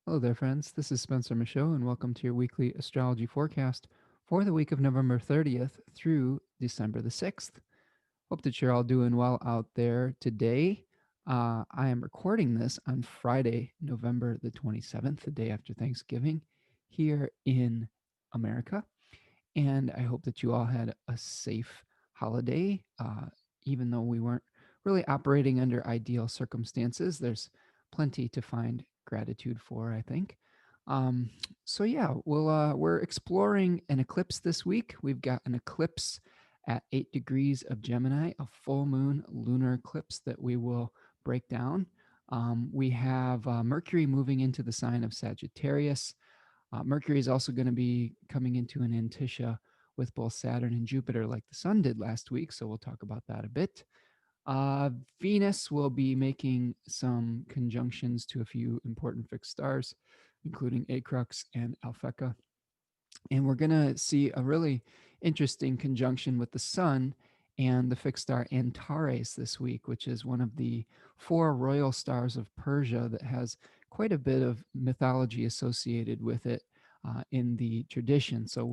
Hello there, friends. This is Spencer Michaud, and welcome to your weekly astrology forecast for the week of November 30th through December the 6th. Hope that you're all doing well out there today. I am recording this on Friday, November the 27th, the day after Thanksgiving, here in America. And I hope that you all had a safe holiday, even though we weren't really operating under ideal circumstances. There's plenty to find gratitude for, I think. Um, so yeah, we're exploring an eclipse this week. We've got an eclipse at 8 degrees of Gemini, a full moon lunar eclipse that we will break down. We have Mercury moving into the sign of Sagittarius. Mercury is also going to be coming into an Antiscia with both Saturn and Jupiter, like the Sun did last week. So we'll talk about that a bit. Venus will be making some conjunctions to a few important fixed stars, including ACRUX and ALPHECCA. And we're going to see a really interesting conjunction with the Sun and the fixed star Antares this week, which is one of the four royal stars of Persia that has quite a bit of mythology associated with it in the tradition. So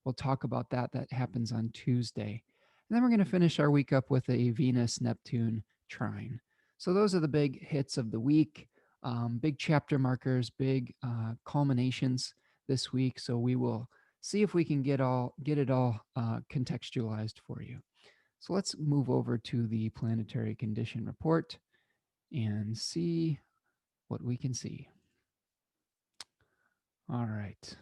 we'll talk about that. That happens on Tuesday. And then we're going to finish our week up with a Venus Neptune trine. So those are the big hits of the week, big chapter markers, big culminations this week. So we will see if we can get it all contextualized for you. So let's move over to the planetary condition report and see what we can see. All right.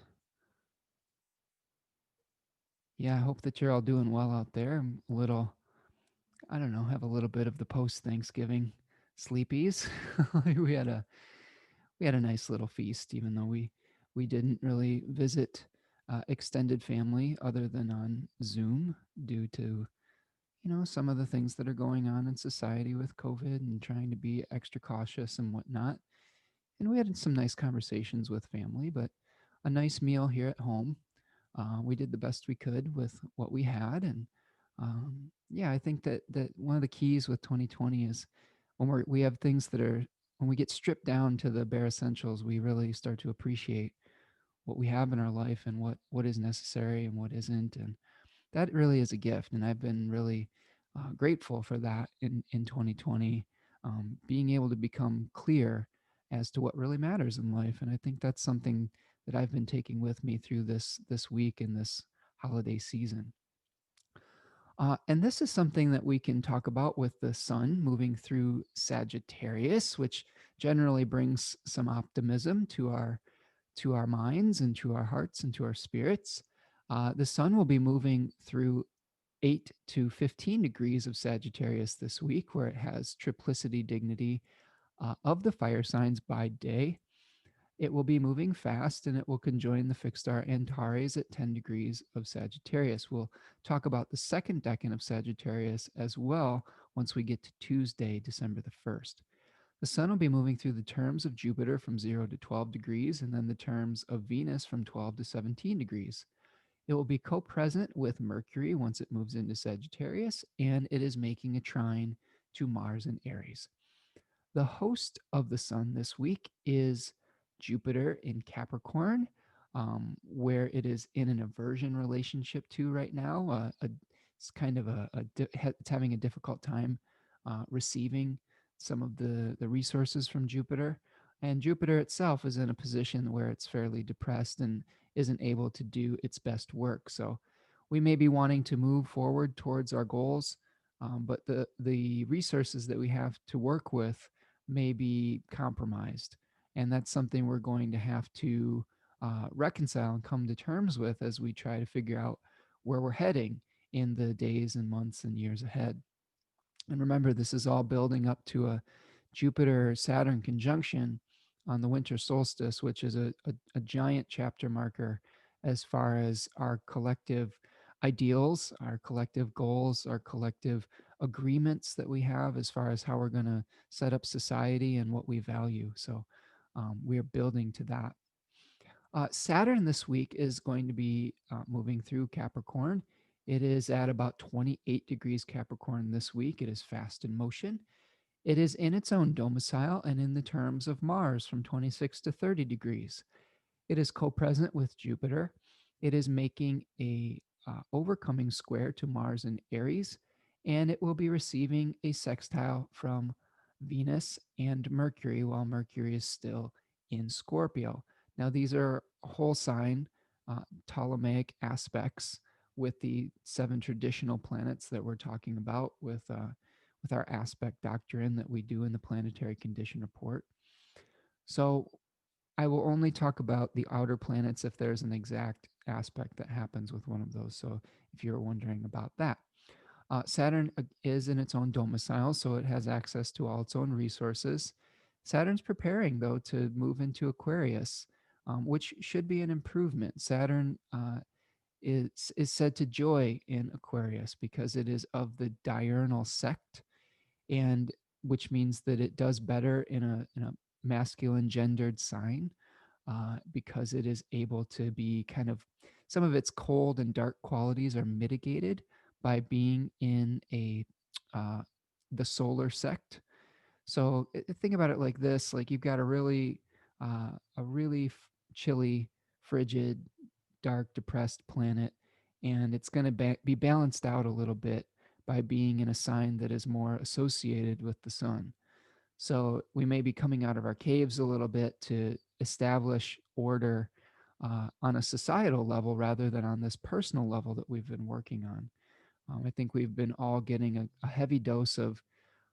Yeah, I hope that you're all doing well out there. I'm a little, I don't know, have a little bit of the post Thanksgiving sleepies. we had a we had a nice little feast, even though we didn't really visit extended family other than on Zoom due to some of the things that are going on in society with COVID and trying to be extra cautious and whatnot. And we had some nice conversations with family, but a nice meal here at home. We did the best we could with what we had, and yeah, I think that one of the keys with 2020 is when we have things that are when we get stripped down to the bare essentials, we really start to appreciate what we have in our life and what is necessary and what isn't, and that really is a gift. And I've been really grateful for that in 2020, being able to become clear as to what really matters in life. And I think that's something that I've been taking with me through this week and this holiday season. And this is something that we can talk about with the sun moving through Sagittarius, which generally brings some optimism to our minds and to our hearts and to our spirits. The sun will be moving through 8 to 15 degrees of Sagittarius this week, where it has triplicity dignity of the fire signs by day. It will be moving fast and it will conjoin the fixed star Antares at 10 degrees of Sagittarius. We'll talk about the second decan of Sagittarius as well once we get to Tuesday, December the 1st. The sun will be moving through the terms of Jupiter from 0 to 12 degrees and then the terms of Venus from 12 to 17 degrees. It will be co present with Mercury once it moves into Sagittarius, and it is making a trine to Mars in Aries. The host of the sun this week is Jupiter in Capricorn, where it is in an aversion relationship to right now. It's kind of it's having a difficult time receiving some of the resources from Jupiter. And Jupiter itself is in a position where it's fairly depressed and isn't able to do its best work. So we may be wanting to move forward towards our goals, but the resources that we have to work with may be compromised. And that's something we're going to have to reconcile and come to terms with as we try to figure out where we're heading in the days and months and years ahead. And remember, this is all building up to a Jupiter Saturn conjunction on the winter solstice, which is a giant chapter marker as far as our collective ideals, our collective goals, our collective agreements that we have as far as how we're going to set up society and what we value. So we are building to that. Saturn this week is going to be moving through Capricorn. It is at about 28 degrees Capricorn this week. It is fast in motion. It is in its own domicile and in the terms of Mars from 26 to 30 degrees. It is co-present with Jupiter. It is making a overcoming square to Mars in Aries, and it will be receiving a sextile from Venus and Mercury while Mercury is still in Scorpio. Now, these are whole sign Ptolemaic aspects with the 7 traditional planets that we're talking about with our aspect doctrine that we do in the Planetary Condition report. So I will only talk about the outer planets if there's an exact aspect that happens with one of those. So if you're wondering about that, Saturn is in its own domicile, so it has access to all its own resources. Saturn's preparing, though, to move into Aquarius, which should be an improvement. Saturn is said to joy in Aquarius because it is of the diurnal sect, and which means that it does better in a masculine gendered sign because it is able to be kind of some of its cold and dark qualities are mitigated by being in uh, the solar sect. So think about it like this: like you've got a really chilly, frigid, dark, depressed planet, and it's going to be balanced out a little bit by being in a sign that is more associated with the sun. So we may be coming out of our caves a little bit to establish order on a societal level rather than on this personal level that we've been working on. I think we've been all getting a heavy dose of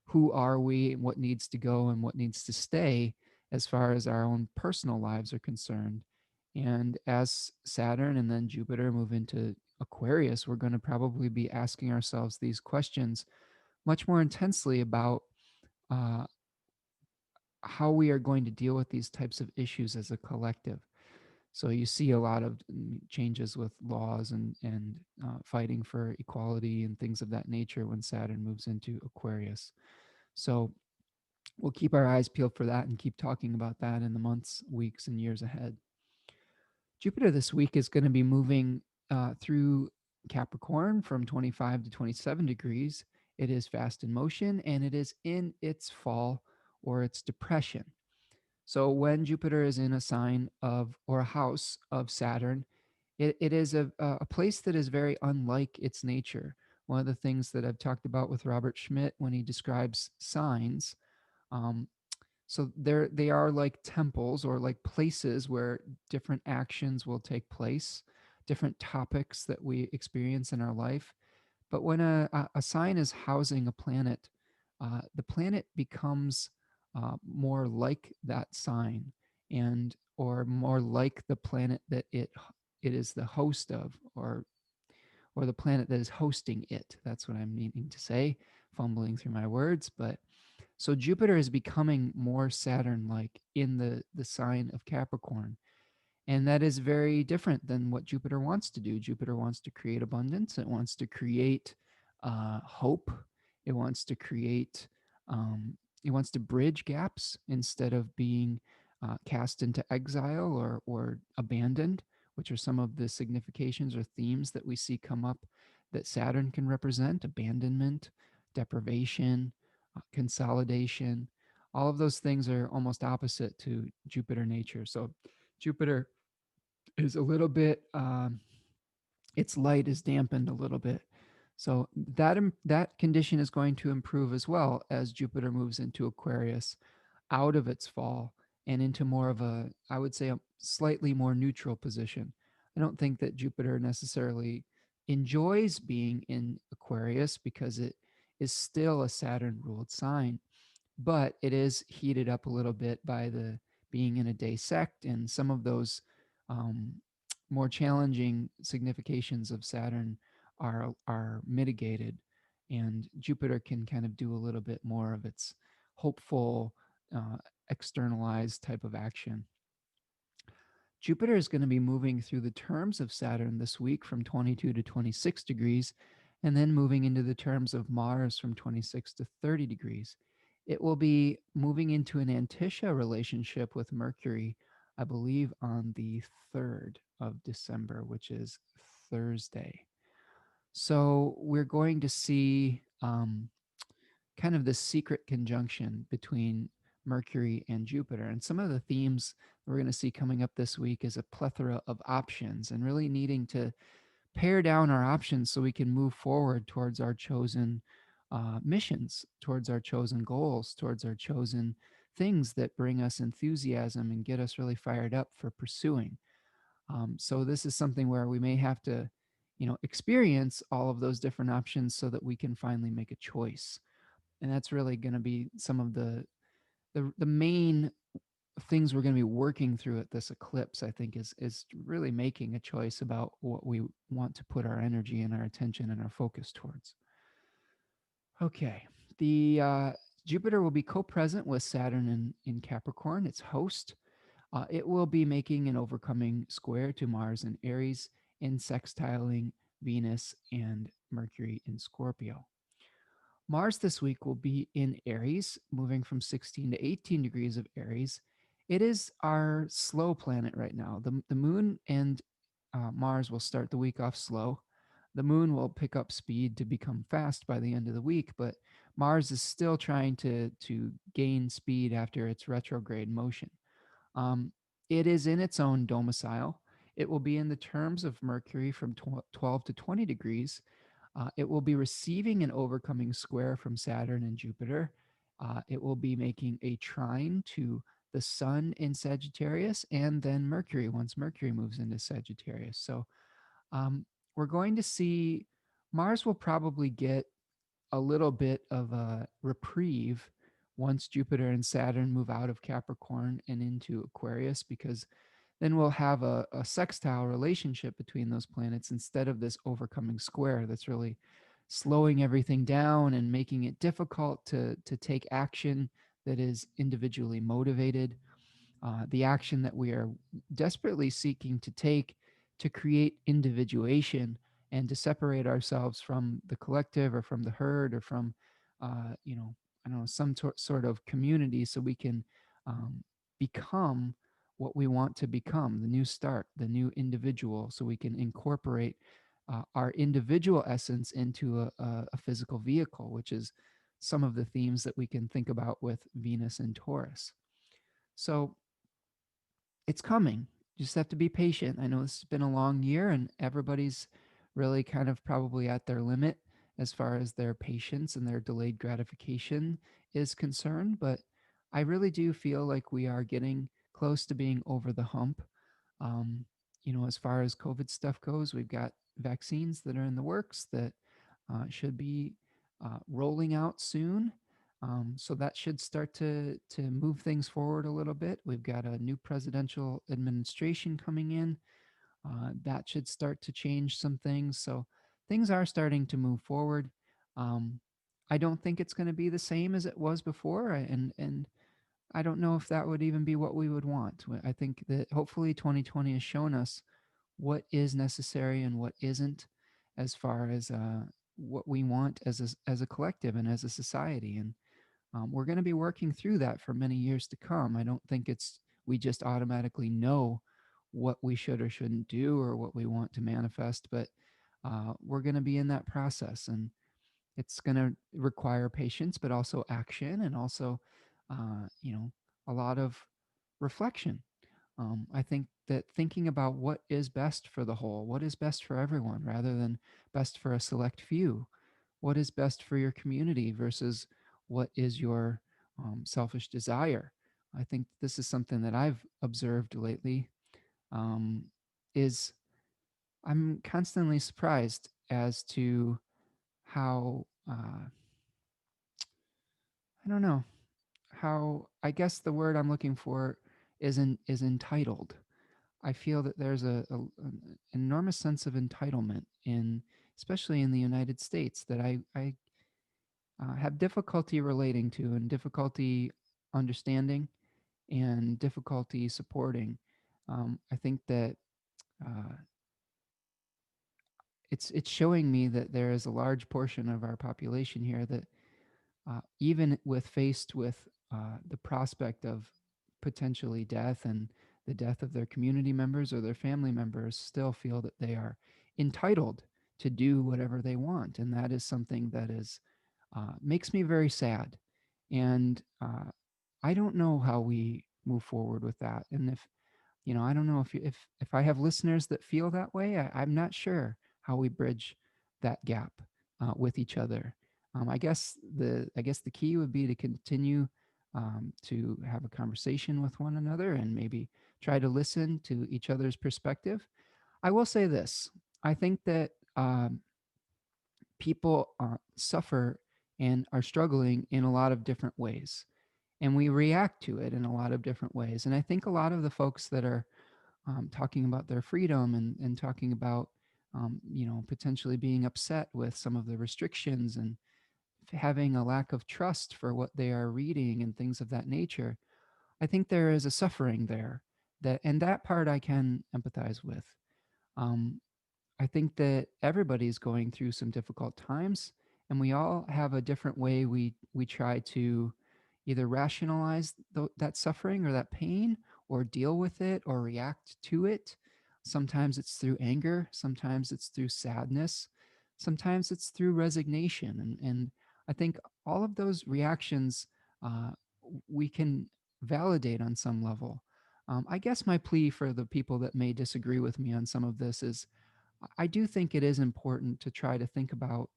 who are we and what needs to go and what needs to stay as far as our own personal lives are concerned. And as Saturn and then Jupiter move into Aquarius, we're going to probably be asking ourselves these questions much more intensely about uh, how we are going to deal with these types of issues as a collective. So you see a lot of changes with laws and fighting for equality and things of that nature when Saturn moves into Aquarius. So we'll keep our eyes peeled for that and keep talking about that in the months, weeks, and years ahead. Jupiter this week is going to be moving through Capricorn from 25 to 27 degrees. It is fast in motion and it is in its fall or its depression. So when Jupiter is in a sign of or a house of Saturn, it is a place that is very unlike its nature. One of the things that I've talked about with Robert Schmidt when he describes signs, um, so they are like temples or like places where different actions will take place, different topics that we experience in our life. But when a sign is housing a planet, the planet becomes more like that sign and or more like the planet that it is the host of or the planet that is hosting it. That's what I'm meaning to say, fumbling through my words. But so Jupiter is becoming more Saturn like in the sign of Capricorn. And that is very different than what Jupiter wants to do. Jupiter wants to create abundance. It wants to create hope. It wants to create, it wants to bridge gaps instead of being cast into exile or abandoned, which are some of the significations or themes that we see come up that Saturn can represent: abandonment, deprivation, consolidation. All of those things are almost opposite to Jupiter nature. So Jupiter is a little bit its light is dampened a little bit. So that condition is going to improve as well as Jupiter moves into Aquarius out of its fall and into more of a, I would say, a slightly more neutral position. I don't think that Jupiter necessarily enjoys being in Aquarius because it is still a Saturn ruled sign, but it is heated up a little bit by the being in a day sect and some of those um, more challenging significations of Saturn are mitigated, and Jupiter can kind of do a little bit more of its hopeful, uh, externalized type of action. Jupiter is going to be moving through the terms of Saturn this week from 22 to 26 degrees, and then moving into the terms of Mars from 26 to 30 degrees. It will be moving into an Anticia relationship with Mercury, I believe, on the 3rd of December, which is Thursday. So we're going to see kind of this secret conjunction between Mercury and Jupiter. And some of the themes we're going to see coming up this week is a plethora of options and really needing to pare down our options so we can move forward towards our chosen missions, towards our chosen goals, towards our chosen things that bring us enthusiasm and get us really fired up for pursuing. So this is something where we may have to, experience all of those different options so that we can finally make a choice. And that's really going to be some of the main things we're going to be working through at this eclipse. I think is really making a choice about what we want to put our energy and our attention and our focus towards. Okay, the Jupiter will be co-present with Saturn in Capricorn, its host. It will be making an overcoming square to Mars in Aries and sextiling Venus and Mercury in Scorpio. Mars this week will be in Aries, moving from 16 to 18 degrees of Aries. It is our slow planet right now. The moon and Mars will start the week off slow. The moon will pick up speed to become fast by the end of the week, but Mars is still trying to gain speed after its retrograde motion. Um, it is in its own domicile. It will be in the terms of Mercury from 12 to 20 degrees. It will be receiving an overcoming square from Saturn and Jupiter. It will be making a trine to the Sun in Sagittarius and then Mercury once Mercury moves into Sagittarius. So we're going to see Mars will probably get a little bit of a reprieve once Jupiter and Saturn move out of Capricorn and into Aquarius, because then we'll have a sextile relationship between those planets instead of this overcoming square that's really slowing everything down and making it difficult to take action that is individually motivated. The action that we are desperately seeking to take to create individuation and to separate ourselves from the collective or from the herd or from, I don't know, some sort of community so we can become what we want to become, the new start, the new individual, so we can incorporate our individual essence into a physical vehicle, which is some of the themes that we can think about with Venus and Taurus. So it's coming. You just have to be patient. I know this has been a long year and everybody's really kind of probably at their limit as far as their patience and their delayed gratification is concerned, but I really do feel like we are getting close to being over the hump. Um, as far as COVID stuff goes, we've got vaccines that are in the works that should be rolling out soon. So that should start to move things forward a little bit. We've got a new presidential administration coming in. That should start to change some things. So things are starting to move forward. Um, I don't think it's going to be the same as it was before, and I don't know if that would even be what we would want. I think that hopefully 2020 has shown us what is necessary and what isn't, as far as what we want as a collective and as a society. And we're going to be working through that for many years to come. I don't think we just automatically know what we should or shouldn't do or what we want to manifest, but we're going to be in that process, and it's going to require patience, but also action, and also, a lot of reflection. I think that thinking about what is best for the whole, what is best for everyone, rather than best for a select few, what is best for your community versus what is your selfish desire. I think this is something that I've observed lately. Um, is I'm constantly surprised as to how I don't know how, I guess the word I'm looking for is entitled. I feel that there's an enormous sense of entitlement especially in the United States, that I have difficulty relating to and difficulty understanding and difficulty supporting. I think that uh, it's showing me that there is a large portion of our population here that even with faced with the prospect of potentially death and the death of their community members or their family members, still feel that they are entitled to do whatever they want. And that is something that is makes me very sad. And I don't know how we move forward with that. And if, I don't know if I have listeners that feel that way, I'm not sure how we bridge that gap with each other. I guess the key would be to continue to have a conversation with one another and maybe try to listen to each other's perspective. I will say this: I think that people suffer and are struggling in a lot of different ways, and we react to it in a lot of different ways. And I think a lot of the folks that are talking about their freedom and talking about potentially being upset with some of the restrictions and having a lack of trust for what they are reading and things of that nature, I think there is a suffering there, that part I can empathize with. um, I think that everybody's going through some difficult times, and we all have a different way we try to either rationalize that suffering or that pain, or deal with it, or react to it. Sometimes it's through anger, sometimes it's through sadness, sometimes it's through resignation, and I think all of those reactions uh, we can validate on some level. I guess my plea for the people that may disagree with me on some of this is I do think it is important to try to think about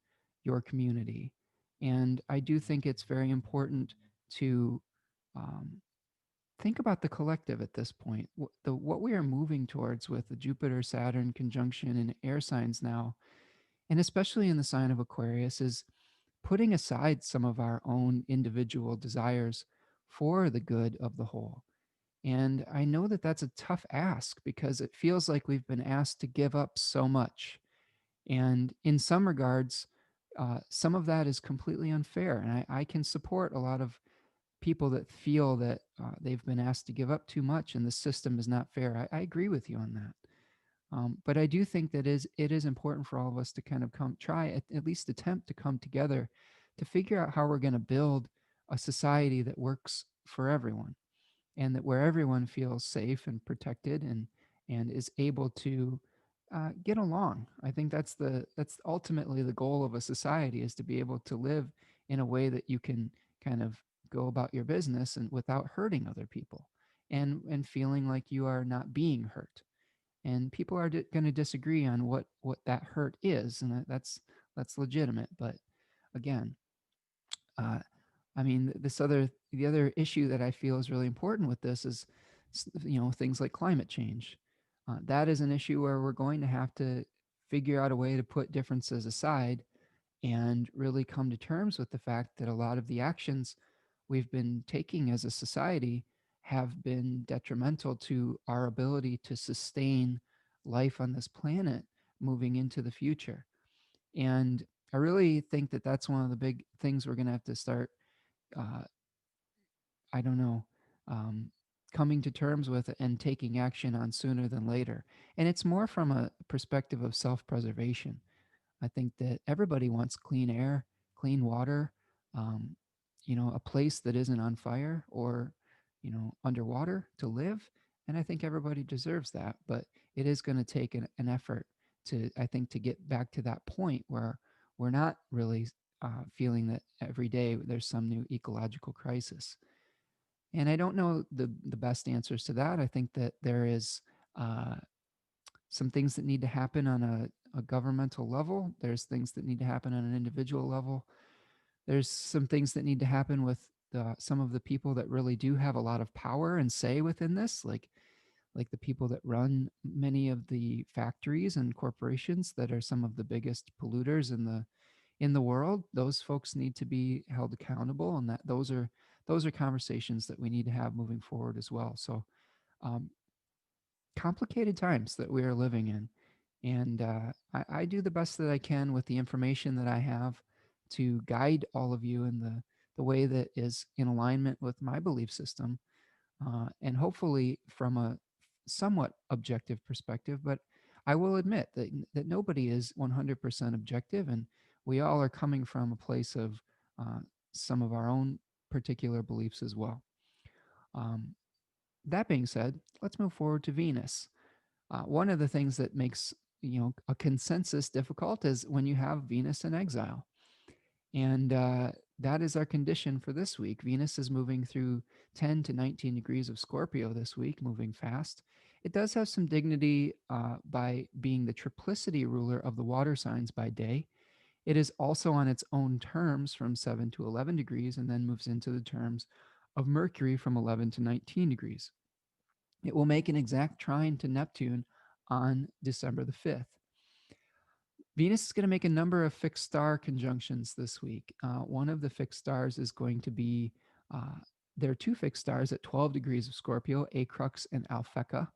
your community. And I do think it's very important to um, think about the collective at this point. What we are moving towards with the Jupiter Saturn conjunction in air signs now, and especially in the sign of Aquarius, is putting aside some of our own individual desires for the good of the whole. And I know that that's a tough ask because it feels like we've been asked to give up so much, and in some regards, some of that is completely unfair. And I can support a lot of people that feel that they've been asked to give up too much and the system is not fair. I agree with you on that. But I do think that it is important for all of us to kind of try at least attempt to come together to figure out how we're going to build a society that works for everyone, and that where everyone feels safe and protected and is able to get along. I think that's ultimately the goal of a society, is to be able to live in a way that you can kind of go about your business and without hurting other people, and feeling like you are not being hurt. And people are going to disagree on what that hurt is, and that's legitimate. But again, uh, I mean, the other issue that I feel is really important with this is, things like climate change. That is an issue where we're going to have to figure out a way to put differences aside and really come to terms with the fact that a lot of the actions we've been taking as a society have been detrimental to our ability to sustain life on this planet moving into the future. And I really think that that's one of the big things we're going to have to start, uh, I don't know, um, coming to terms with and taking action on sooner than later. And it's more from a perspective of self preservation. I think that everybody wants clean air, clean water, um, a place that isn't on fire or, underwater to live. And I think everybody deserves that. But it is going to take an effort I think, to get back to that point where we're not really feeling that every day there's some new ecological crisis. And I don't know the best answers to that. I think that there is uh, some things that need to happen on a governmental level. There's things that need to happen on an individual level. There's some things that need to happen with some of the people that really do have a lot of power and say within this, like the people that run many of the factories and corporations that are some of the biggest polluters in the world. Those folks need to be held accountable, and those are conversations that we need to have moving forward as well. So um, complicated times that we are living in. And I do the best that I can with the information that I have to guide all of you in the way that is in alignment with my belief system, and hopefully from a somewhat objective perspective. But I will admit that nobody is 100% objective, and we all are coming from a place of uh, some of our own particular beliefs as well. Um, that being said, let's move forward to Venus. One of the things that makes a consensus difficult is when you have Venus in exile. And that is our condition for this week. Venus is moving through 10 to 19 degrees of Scorpio this week, moving fast. It does have some dignity by being the triplicity ruler of the water signs by day. It is also on its own terms from 7 to 11 degrees and then moves into the terms of Mercury from 11 to 19 degrees. It will make an exact trine to Neptune on December the 5th. Venus is going to make a number of fixed star conjunctions this week. One of the fixed stars is going to be, there are two fixed stars at 12 degrees of Scorpio, ACRUX and ALPHECCA.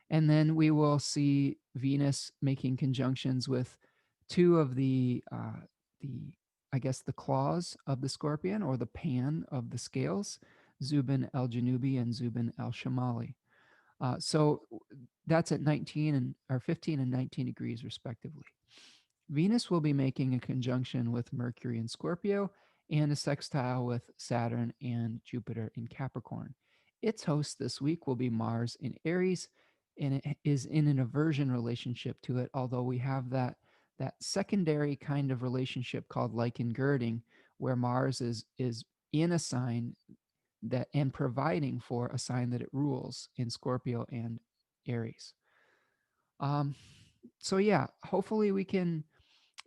And then we will see Venus making conjunctions with two of the I guess the claws of the scorpion, or the pan of the scales, ZUBEN ELGENUBI and ZUBEN ELSCHAMALI. So that's at 19 and or 15 and 19 degrees respectively. Venus will be making a conjunction with Mercury in Scorpio and a sextile with Saturn and Jupiter in Capricorn. Its host this week will be Mars in Aries, and it is in an aversion relationship to it, although we have that secondary kind of relationship called lichen girding, where Mars is in a sign that and providing for a sign that it rules in Scorpio and Aries. Um, so yeah, hopefully we can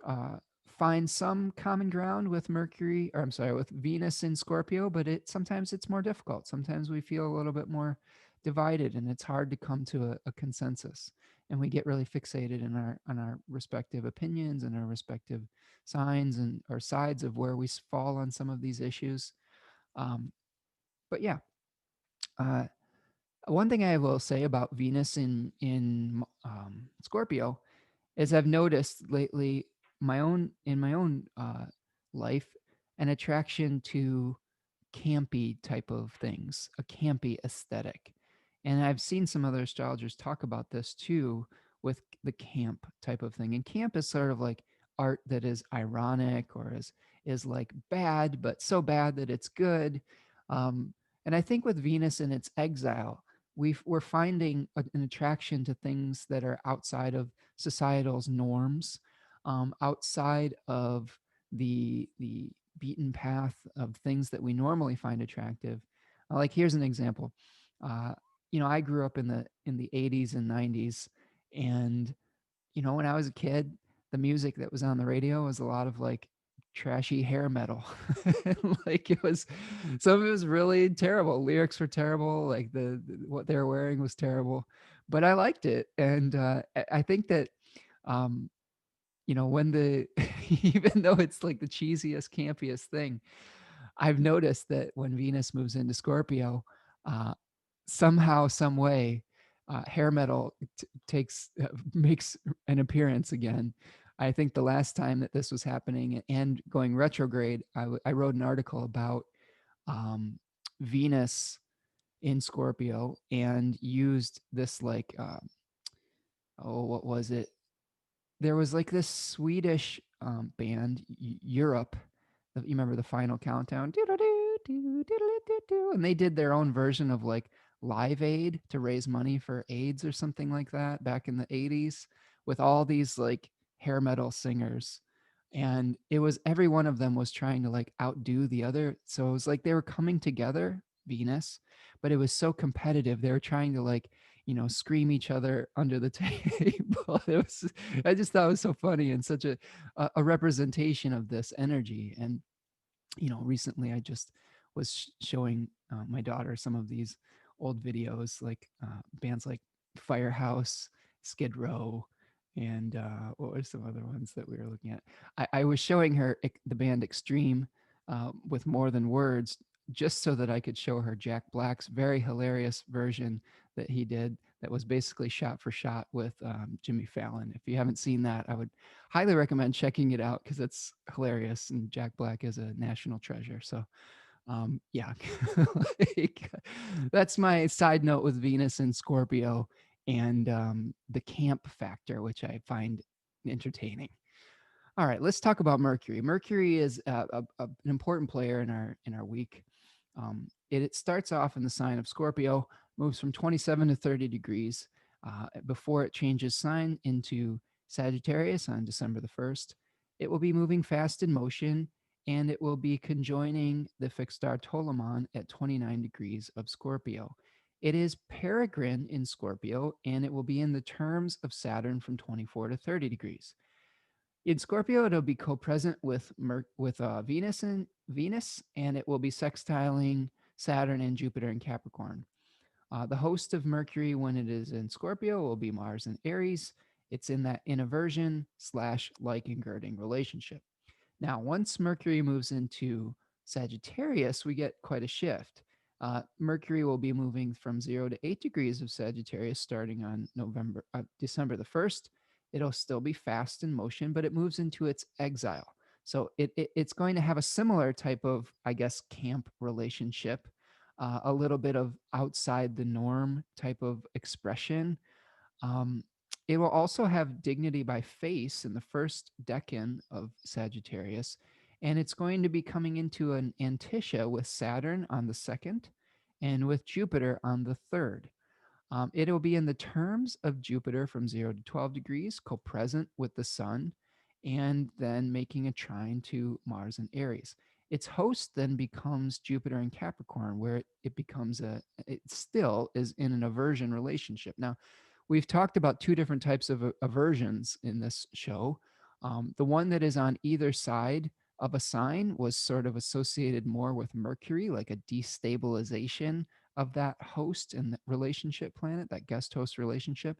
uh, find some common ground with Mercury, or I'm sorry, with Venus in Scorpio, but sometimes it's more difficult. Sometimes we feel a little bit more divided, and it's hard to come to a consensus. And we get really fixated in our respective opinions and our respective signs and or sides of where we fall on some of these issues. But yeah, uh, one thing I will say about Venus in Scorpio is I've noticed lately my own life an attraction to campy type of things, a campy aesthetic. And I've seen some other astrologers talk about this too with the camp type of thing. And camp is sort of like art that is ironic or is like bad, but so bad that it's good. And I think with Venus in its exile, we're finding an attraction to things that are outside of societal's norms, outside of the beaten path of things that we normally find attractive. Like here's an example. Uh, I grew up in the 80s and 90s, and when I was a kid, the music that was on the radio was a lot of like trashy hair metal. Like it was, some of it was really terrible. Lyrics were terrible. Like what they were wearing was terrible, but I liked it, and I think that um, when even though it's like the cheesiest, campiest thing, I've noticed that when Venus moves into Scorpio, uh, somehow, some way, hair metal makes an appearance again. I think the last time that this was happening and going retrograde, I wrote an article about um, Venus in Scorpio and used this like, oh, what was it? There was like this Swedish band, Europe. You remember the Final Countdown? And they did their own version of like Live Aid to raise money for AIDS or something like that back in the 80s with all these like hair metal singers. And it was every one of them was trying to like outdo the other. So it was like they were coming together, Venus, but it was so competitive. They were trying to like scream each other under the table. I just thought it was so funny and such a representation of this energy. And recently I just was showing my daughter some of these old videos, like bands like Firehouse, Skid Row, and what were some other ones that we were looking at? I was showing her the band Extreme with More Than Words, just so that I could show her Jack Black's very hilarious version that he did that was basically shot for shot with Jimmy Fallon. If you haven't seen that, I would highly recommend checking it out because it's hilarious, and Jack Black is a national treasure. So yeah, like, that's my side note with Venus and Scorpio and the camp factor, which I find entertaining. All right, let's talk about Mercury. Mercury is an important player in our week. It starts off in the sign of Scorpio, moves from 27 to 30 degrees before it changes sign into Sagittarius on December the 1st. It will be moving fast in motion, and it will be conjoining the fixed star Toliman at 29 degrees of Scorpio. It is peregrine in Scorpio, and it will be in the terms of Saturn from 24 to 30 degrees. In Scorpio, it'll be co-present with Venus, and it will be sextiling Saturn and Jupiter in Capricorn. The host of Mercury when it is in Scorpio will be Mars in Aries. It's in that inversion / like girding relationship. Now, once Mercury moves into Sagittarius, we get quite a shift. Mercury will be moving from 0 to 8 degrees of Sagittarius starting on December the 1st. It'll still be fast in motion, but it moves into its exile. So it's going to have a similar type of, I guess, camp relationship, a little bit of outside the norm type of expression. Um, it will also have dignity by face in the first decan of Sagittarius, and it's going to be coming into an Anticia with Saturn on the 2nd and with Jupiter on the 3rd. It will be in the terms of Jupiter from 0 to 12 degrees, co-present with the Sun, and then making a trine to Mars and Aries. Its host then becomes Jupiter in Capricorn, where it still is in an aversion relationship. Now, we've talked about two different types of aversions in this show. The one that is on either side of a sign was sort of associated more with Mercury, like a destabilization of that host and the relationship planet, that guest host relationship.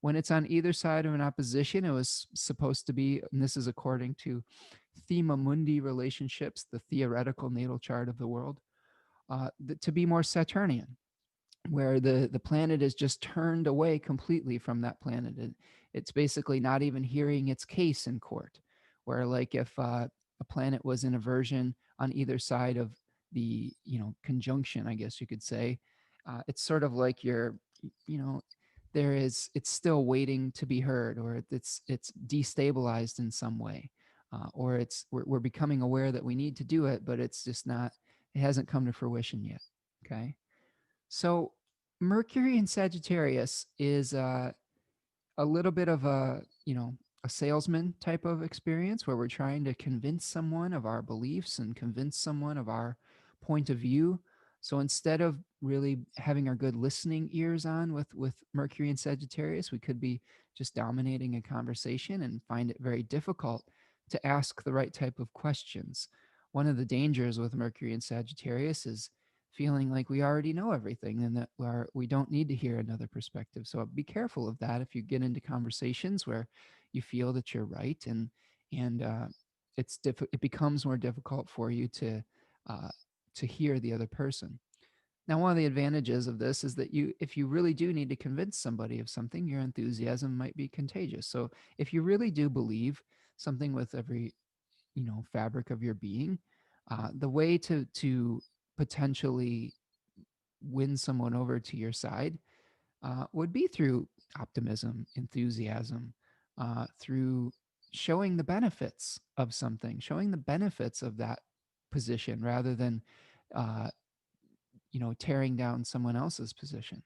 When it's on either side of an opposition, it was supposed to be, and this is according to Thema Mundi relationships, the theoretical natal chart of the world, to be more Saturnian, where the planet is just turned away completely from that planet. It's basically not even hearing its case in court, where like if a planet was in aversion on either side of the conjunction, I guess you could say, it's sort of like you know it's still waiting to be heard, or it's destabilized in some way, or we're becoming aware that we need to do it, but it's just not, it hasn't come to fruition yet. Okay. So Mercury in Sagittarius is a little bit of a salesman type of experience where we're trying to convince someone of our beliefs and convince someone of our point of view. So instead of really having our good listening ears on with Mercury and Sagittarius, we could be just dominating a conversation and find it very difficult to ask the right type of questions. One of the dangers with Mercury and Sagittarius is feeling like we already know everything and that we don't need to hear another perspective. So be careful of that if you get into conversations where you feel that you're right, and it becomes more difficult for you to hear the other person. Now, one of the advantages of this is that if you really do need to convince somebody of something, your enthusiasm might be contagious. So if you really do believe something with every fabric of your being, the way to potentially win someone over to your side would be through optimism, enthusiasm, through showing the benefits of something, showing the benefits of that position rather than uh, tearing down someone else's position.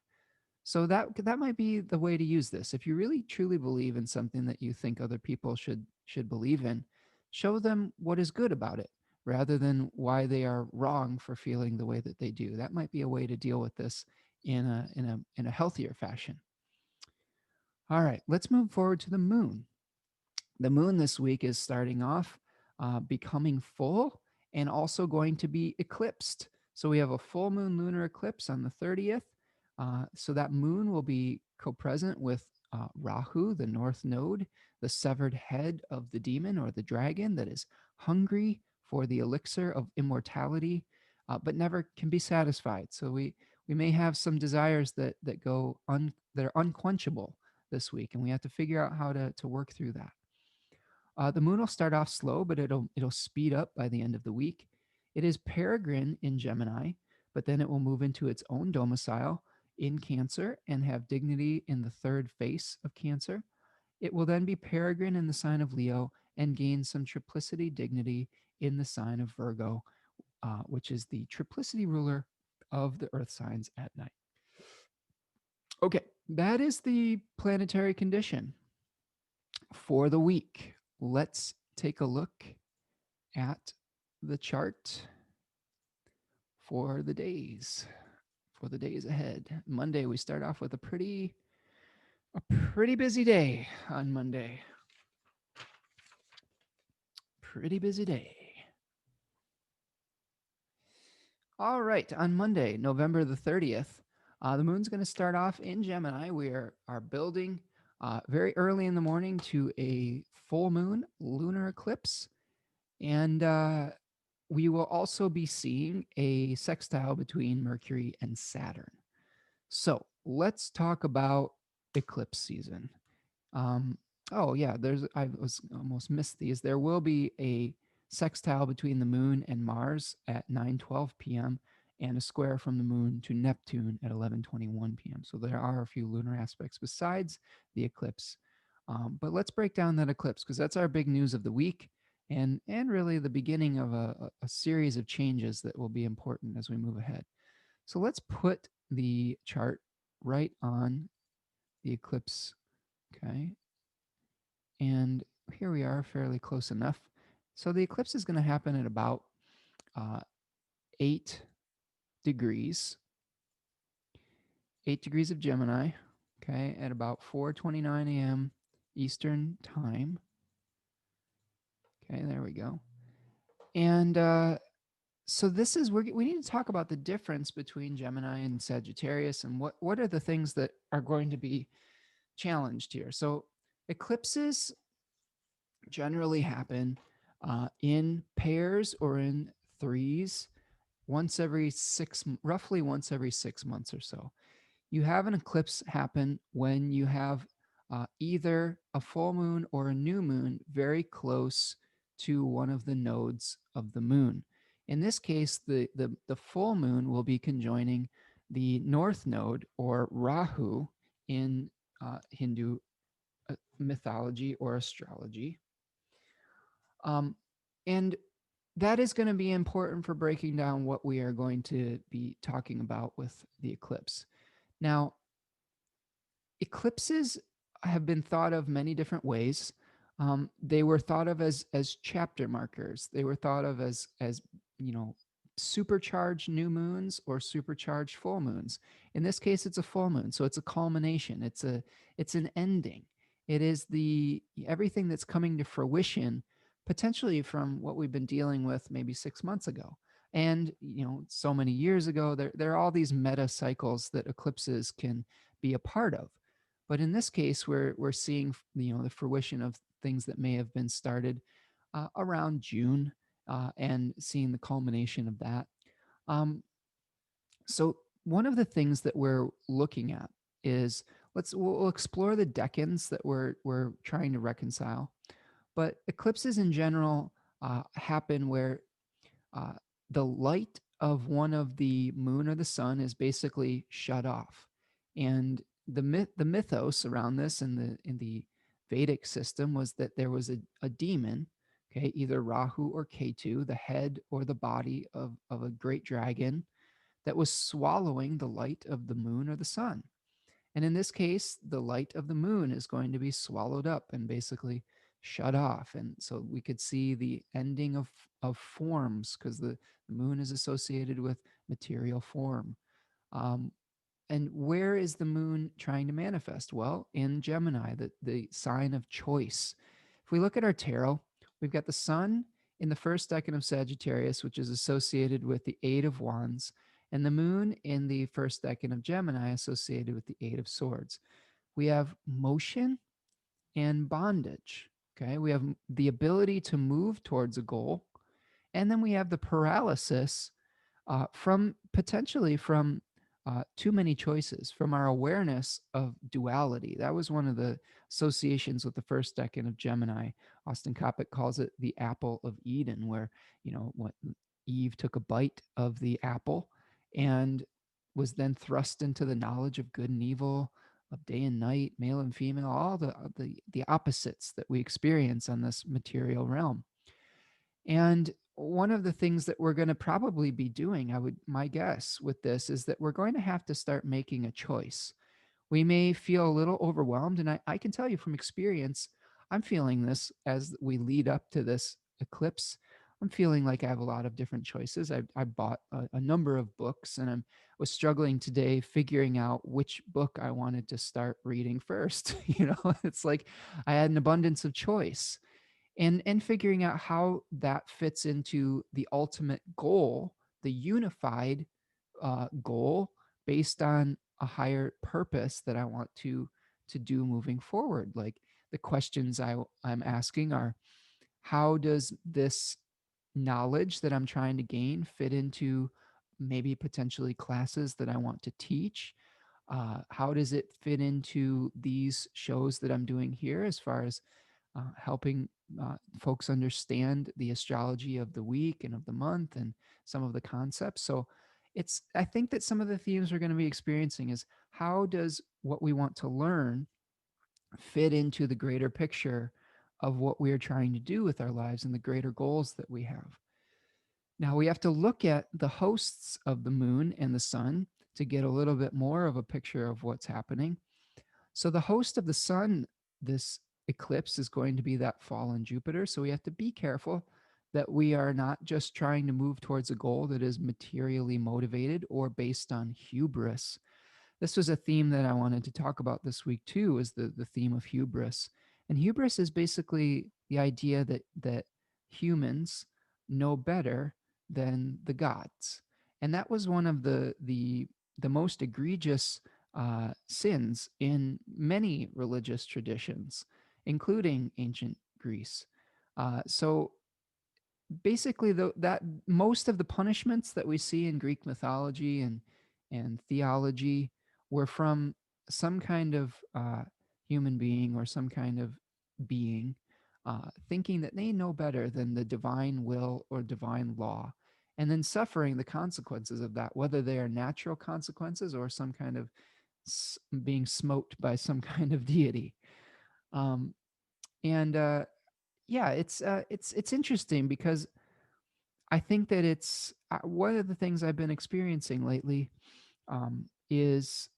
So that might be the way to use this. If you really truly believe in something that you think other people should believe in, show them what is good about it rather than why they are wrong for feeling the way that they do. That might be a way to deal with this in a healthier fashion. All right, let's move forward to the moon. The moon this week is starting off becoming full and also going to be eclipsed. So we have a full moon lunar eclipse on the 30th. So that moon will be co-present with Rahu, the north node, the severed head of the demon or the dragon that is hungry for the elixir of immortality, but never can be satisfied. So we may have some desires that that are unquenchable this week, and we have to figure out how to work through that. The moon will start off slow, but it'll speed up by the end of the week. It is peregrine in Gemini, but then it will move into its own domicile in Cancer and have dignity in the third face of Cancer. It will then be peregrine in the sign of Leo and gain some triplicity dignity in the sign of Virgo, which is the triplicity ruler of the earth signs at night. Okay, that is the planetary condition for the week. Let's take a look at the chart for the days ahead. Monday, we start off with a pretty busy day on Monday. Pretty busy day. All right, on Monday, November the 30th, the moon's going to start off in Gemini. We are building very early in the morning to a full moon lunar eclipse. And we will also be seeing a sextile between Mercury and Saturn. So let's talk about eclipse season. Oh yeah, I was almost missed these. There will be a sextile between the moon and Mars at 9:12 p.m. and a square from the moon to Neptune at 11:21 p.m. So there are a few lunar aspects besides the eclipse. But let's break down that eclipse because that's our big news of the week and really the beginning of a series of changes that will be important as we move ahead. So let's put the chart right on the eclipse. Okay. And here we are, fairly close enough. So the eclipse is going to happen at about 8 degrees, 8 degrees of Gemini, okay, at about 4:29 a.m. Eastern time. Okay, there we go. And so this is, we need to talk about the difference between Gemini and Sagittarius and what are the things that are going to be challenged here. So eclipses generally happen in pairs or in threes roughly once every 6 months or so. You have an eclipse happen when you have either a full moon or a new moon very close to one of the nodes of the moon. In this case, the full moon will be conjoining the north node or Rahu in Hindu mythology or astrology. And that is going to be important for breaking down what we are going to be talking about with the eclipse. Now, eclipses have been thought of many different ways. They were thought of as chapter markers. They were thought of as supercharged new moons or supercharged full moons. In this case, it's a full moon, so it's a culmination. It's an ending. It is everything that's coming to fruition, potentially from what we've been dealing with maybe 6 months ago. And so many years ago, there are all these meta cycles that eclipses can be a part of. But in this case, we're seeing the fruition of things that may have been started around June and seeing the culmination of that. So one of the things that we're looking at is we'll explore the decans that we're trying to reconcile. But eclipses in general happen where the light of one of the moon or the sun is basically shut off, and the mythos around this in the Vedic system was that there was a demon, okay, either Rahu or Ketu, the head or the body of a great dragon that was swallowing the light of the moon or the sun. And in this case, the light of the moon is going to be swallowed up and basically shut off. And so we could see the ending of forms because the moon is associated with material form. And where is the moon trying to manifest? Well, in Gemini, the sign of choice. If we look at our tarot, we've got the sun in the first decan of Sagittarius, which is associated with the Eight of Wands, and the moon in the first decan of Gemini, associated with the Eight of Swords. We have motion and bondage. Okay, we have the ability to move towards a goal, and then we have the paralysis from potentially from too many choices, from our awareness of duality. That was one of the associations with the first decan of Gemini. Austin Coppock calls it the apple of Eden, where what Eve took a bite of the apple and was then thrust into the knowledge of good and evil, of day and night, male and female, all the opposites that we experience on this material realm. And one of the things that we're going to probably be doing, my guess with this is that we're going to have to start making a choice. We may feel a little overwhelmed, and I can tell you from experience, I'm feeling this as we lead up to this eclipse. I'm feeling like I have a lot of different choices. I bought a number of books, and was struggling today figuring out which book I wanted to start reading first. It's like I had an abundance of choice, and figuring out how that fits into the ultimate goal, the unified goal based on a higher purpose that I want to do moving forward. Like the questions I'm asking are, how does this knowledge that I'm trying to gain fit into maybe potentially classes that I want to teach? How does it fit into these shows that I'm doing here as far as helping folks understand the astrology of the week and of the month and some of the concepts? So I think that some of the themes we're going to be experiencing is, how does what we want to learn fit into the greater picture of what we are trying to do with our lives and the greater goals that we have? Now we have to look at the hosts of the moon and the sun to get a little bit more of a picture of what's happening. So the host of the sun, this eclipse, is going to be that fallen Jupiter. So we have to be careful that we are not just trying to move towards a goal that is materially motivated or based on hubris. This was a theme that I wanted to talk about this week too, is the theme of hubris. And hubris is basically the idea that humans know better than the gods. And that was one of the most egregious sins in many religious traditions, including ancient Greece. So basically, that most of the punishments that we see in Greek mythology and theology were from some kind of human being or some kind of being thinking that they know better than the divine will or divine law, and then suffering the consequences of that, whether they are natural consequences or some kind of being smote by some kind of deity. Um, and Yeah, it's interesting because I think that it's one of the things I've been experiencing lately is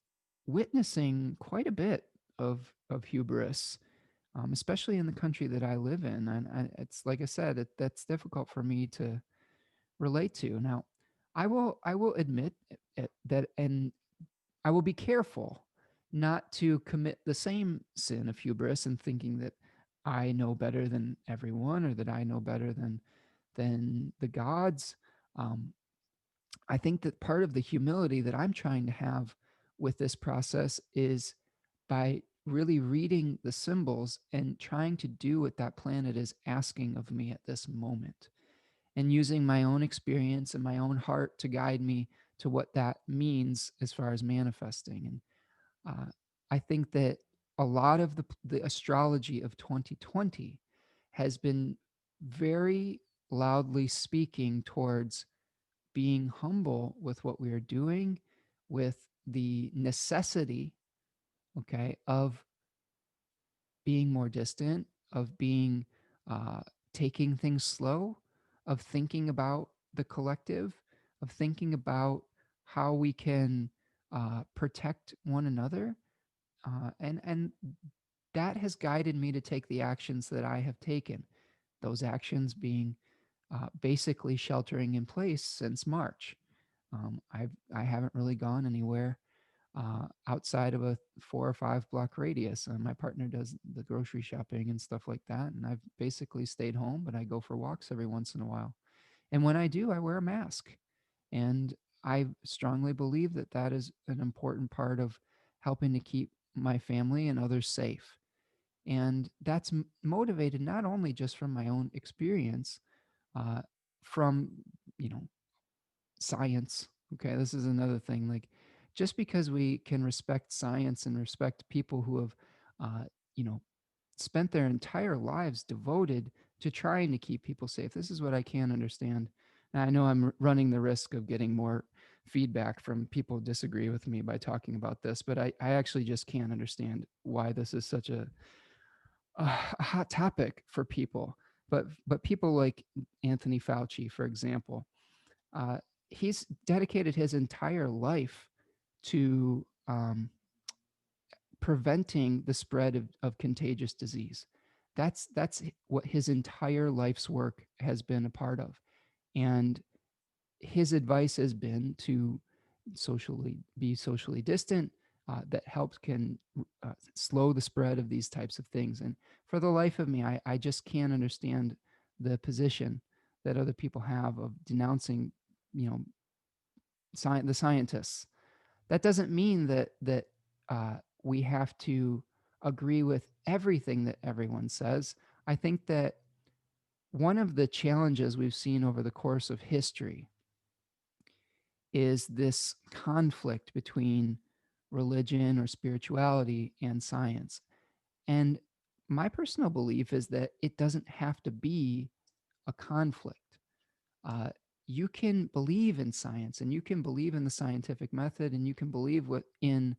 witnessing quite a bit of hubris, especially in the country that I live in, and it's like I said, that's difficult for me to relate to. Now, I will admit that, and I will be careful not to commit the same sin of hubris and thinking that I know better than everyone or that I know better than the gods. Um, I think that part of the humility that I'm trying to have with this process is by really reading the symbols and trying to do what that planet is asking of me at this moment, and using my own experience and my own heart to guide me to what that means as far as manifesting. And I think that a lot of the astrology of 2020 has been very loudly speaking towards being humble with what we are doing, with the necessity, okay, of being more distant, of being uh, taking things slow, of thinking about the collective, of thinking about how we can protect one another, and that has guided me to take the actions that I have taken. Those actions being basically sheltering in place since March. I haven't really gone anywhere outside of a 4 or 5 block radius. My partner does the grocery shopping and stuff like that, and I've basically stayed home, but I go for walks every once in a while. And when I do, I wear a mask. And I strongly believe that that is an important part of helping to keep my family and others safe. And that's motivated not only just from my own experience, uh, from, you know, science. Okay, this is another thing. Like, just because we can respect science and respect people who have, uh, you know, spent their entire lives devoted to trying to keep people safe. This is what I can't understand. And I know I'm running the risk of getting more feedback from people who disagree with me by talking about this, but I actually just can't understand why this is such a hot topic for people. But people like Anthony Fauci, for example, uh, he's dedicated his entire life to preventing the spread of contagious disease. that's what his entire life's work has been a part of. And his advice has been to be socially distant. That helps can slow the spread of these types of things. And for the life of me, I just can't understand the position that other people have of denouncing, you know, the scientists. That doesn't mean that we have to agree with everything that everyone says. I think that one of the challenges we've seen over the course of history is this conflict between religion or spirituality and science. And my personal belief is that it doesn't have to be a conflict. Uh, you can believe in science, and you can believe in the scientific method, and you can believe in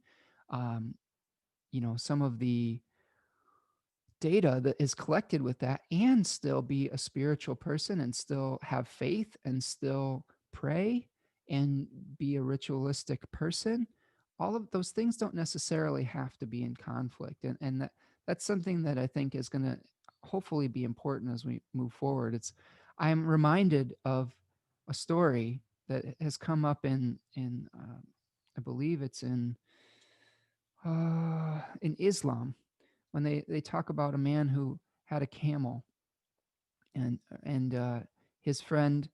um, some of the data that is collected with that, and still be a spiritual person, and still have faith, and still pray, and be a ritualistic person. All of those things don't necessarily have to be in conflict, and that's something that I think is going to hopefully be important as we move forward. I'm reminded of a story that has come up in I believe it's in Islam, when they talk about a man who had a camel, and his friend,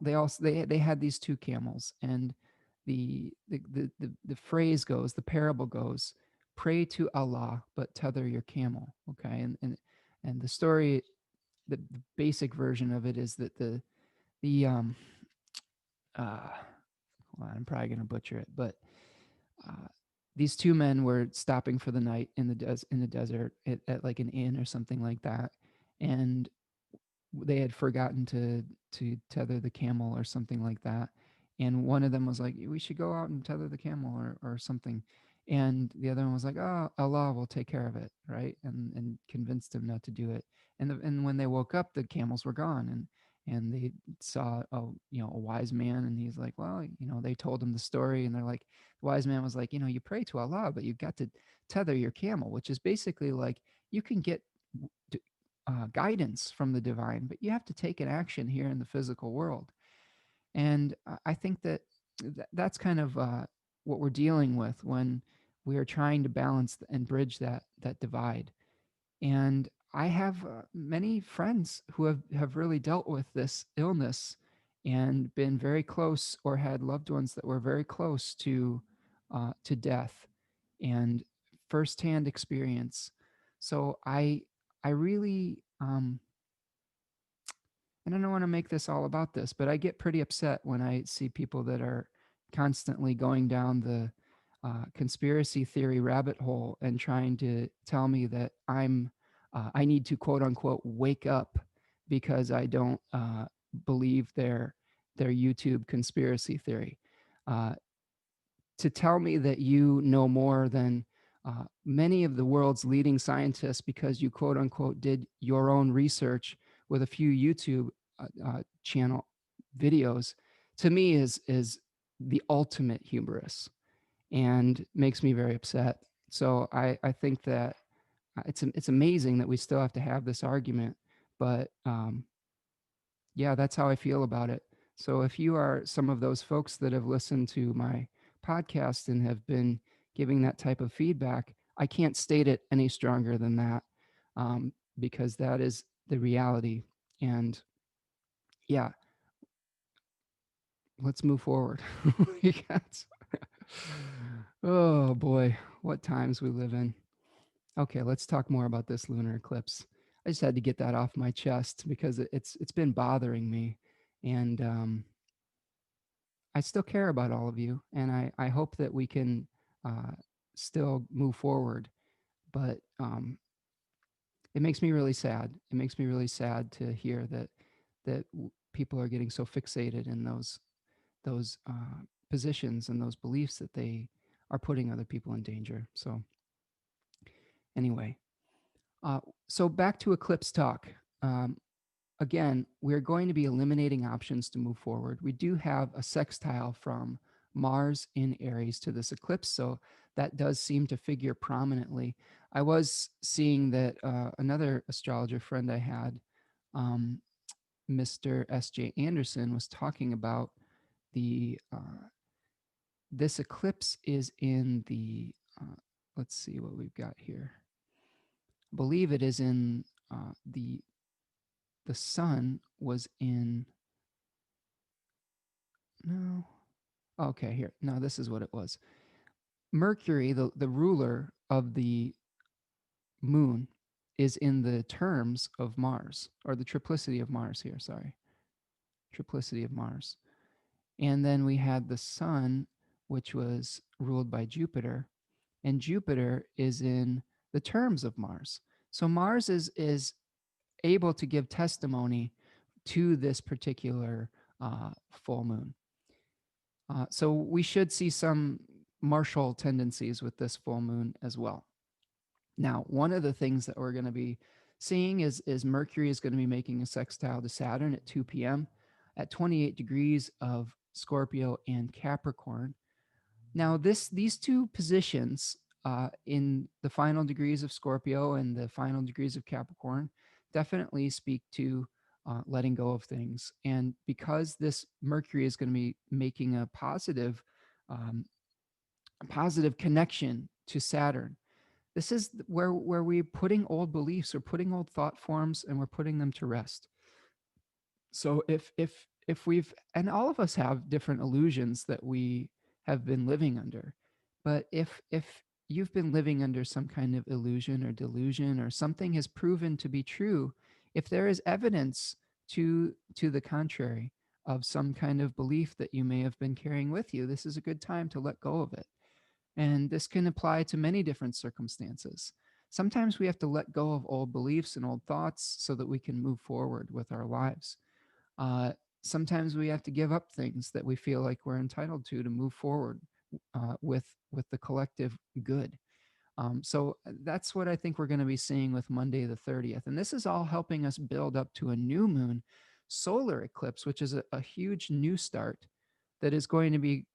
they had these two camels, and the phrase goes, the parable goes, pray to Allah but tether your camel. Okay, and the story, the basic version of it is that the uh well, I'm probably going to butcher it, but uh, these two men were stopping for the night in the desert at like an inn or something like that, and they had forgotten to tether the camel or something like that. And one of them was like, we should go out and tether the camel or something. And the other one was like, oh, Allah will take care of it, right? And convinced him not to do it. And when they woke up, the camels were gone, and they saw a wise man, and he's like, well, they told him the story, and they're like, the wise man was like, you pray to Allah, but you got to tether your camel, which is basically like, you can get guidance from the divine, but you have to take an action here in the physical world. And I think that that's kind of what we're dealing with when we are trying to balance and bridge that divide. And I have many friends who have really dealt with this illness and been very close, or had loved ones that were very close to death and firsthand experience. So I really and I don't want to make this all about this, but I get pretty upset when I see people that are constantly going down the conspiracy theory rabbit hole and trying to tell me that I need to quote unquote wake up because I don't believe their YouTube conspiracy theory. Uh, to tell me that you know more than many of the world's leading scientists because you quote unquote did your own research with a few YouTube channel videos, to me is the ultimate hubris and makes me very upset. So I think that it's amazing that we still have to have this argument, but yeah, that's how I feel about it. So if you are some of those folks that have listened to my podcast and have been giving that type of feedback, I can't state it any stronger than that, because that is the reality. And yeah, let's move forward. Oh boy, what times we live in. Okay, let's talk more about this lunar eclipse. I just had to get that off my chest because it's been bothering me, and I still care about all of you, and I hope that we can uh, still move forward. But it makes me really sad. It makes me really sad to hear that people are getting so fixated in those positions and those beliefs that they are putting other people in danger. So anyway, uh, so back to eclipse talk. Um, Again, we're going to be eliminating options to move forward. We do have a sextile from Mars in Aries to this eclipse, so that does seem to figure prominently. I was seeing that another astrologer friend I had, um, Mr. S.J. Anderson, was talking about the this eclipse is in the let's see what we've got here. I believe it is in the sun was in no. Okay, here. No, this is what it was. Mercury, the ruler of the moon, is in the terms of Mars, or the triplicity of Mars here, sorry. Triplicity of Mars. And then we had the sun, which was ruled by Jupiter, and Jupiter is in the terms of Mars. So Mars is able to give testimony to this particular full moon. So we should see some martial tendencies with this full moon as well. Now, one of the things that we're going to be seeing is Mercury is going to be making a sextile to Saturn at 2 p.m. at 28 degrees of Scorpio and Capricorn. Now, these two positions in the final degrees of Scorpio and the final degrees of Capricorn definitely speak to letting go of things. And because this Mercury is going to be making a positive connection to Saturn, this is where we're putting old beliefs, we're putting old thought forms, and we're putting them to rest. So if we've, and all of us have different illusions that we have been living under, but if you've been living under some kind of illusion or delusion, or something has proven to be true, if there is evidence to the contrary of some kind of belief that you may have been carrying with you, this is a good time to let go of it. And this can apply to many different circumstances. Sometimes we have to let go of old beliefs and old thoughts so that we can move forward with our lives. Uh, Sometimes we have to give up things that we feel like we're entitled to move forward with the collective good. So that's what I think we're going to be seeing with Monday the 30th. And this is all helping us build up to a new moon solar eclipse, which is a huge new start that is going to be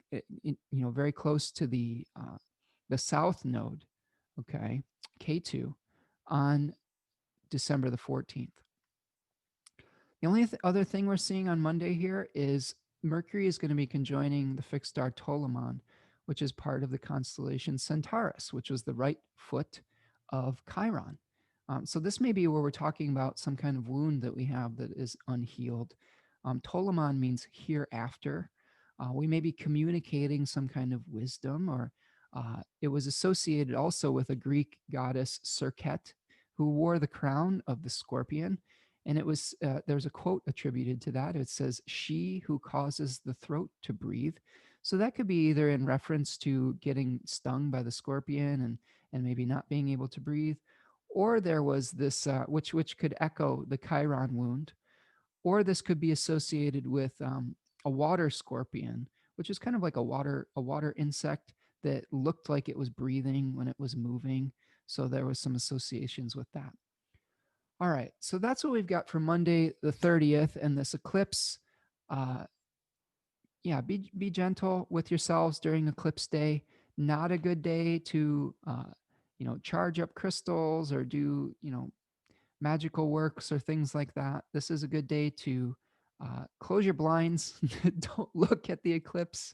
very close to the south node, okay, K2, on December the 14th. The only other thing we're seeing on Monday here is Mercury is going to be conjoining the fixed star Toliman, which is part of the constellation Centaurus, which was the right foot of Chiron. So this may be where we're talking about some kind of wound that we have that is unhealed. Toliman means hereafter. We may be communicating some kind of wisdom, or it was associated also with a Greek goddess Serket, who wore the crown of the scorpion. And it was there's a quote attributed to that. It says, "She who causes the throat to breathe." So that could be either in reference to getting stung by the scorpion and maybe not being able to breathe, or there was this which could echo the Chiron wound, or this could be associated with a water scorpion, which is kind of like a water insect that looked like it was breathing when it was moving. So there was some associations with that. All right, so that's what we've got for Monday the 30th and this eclipse. Yeah, be gentle with yourselves during eclipse day. Not a good day to charge up crystals or do magical works or things like that. This is a good day to close your blinds. Don't look at the eclipse.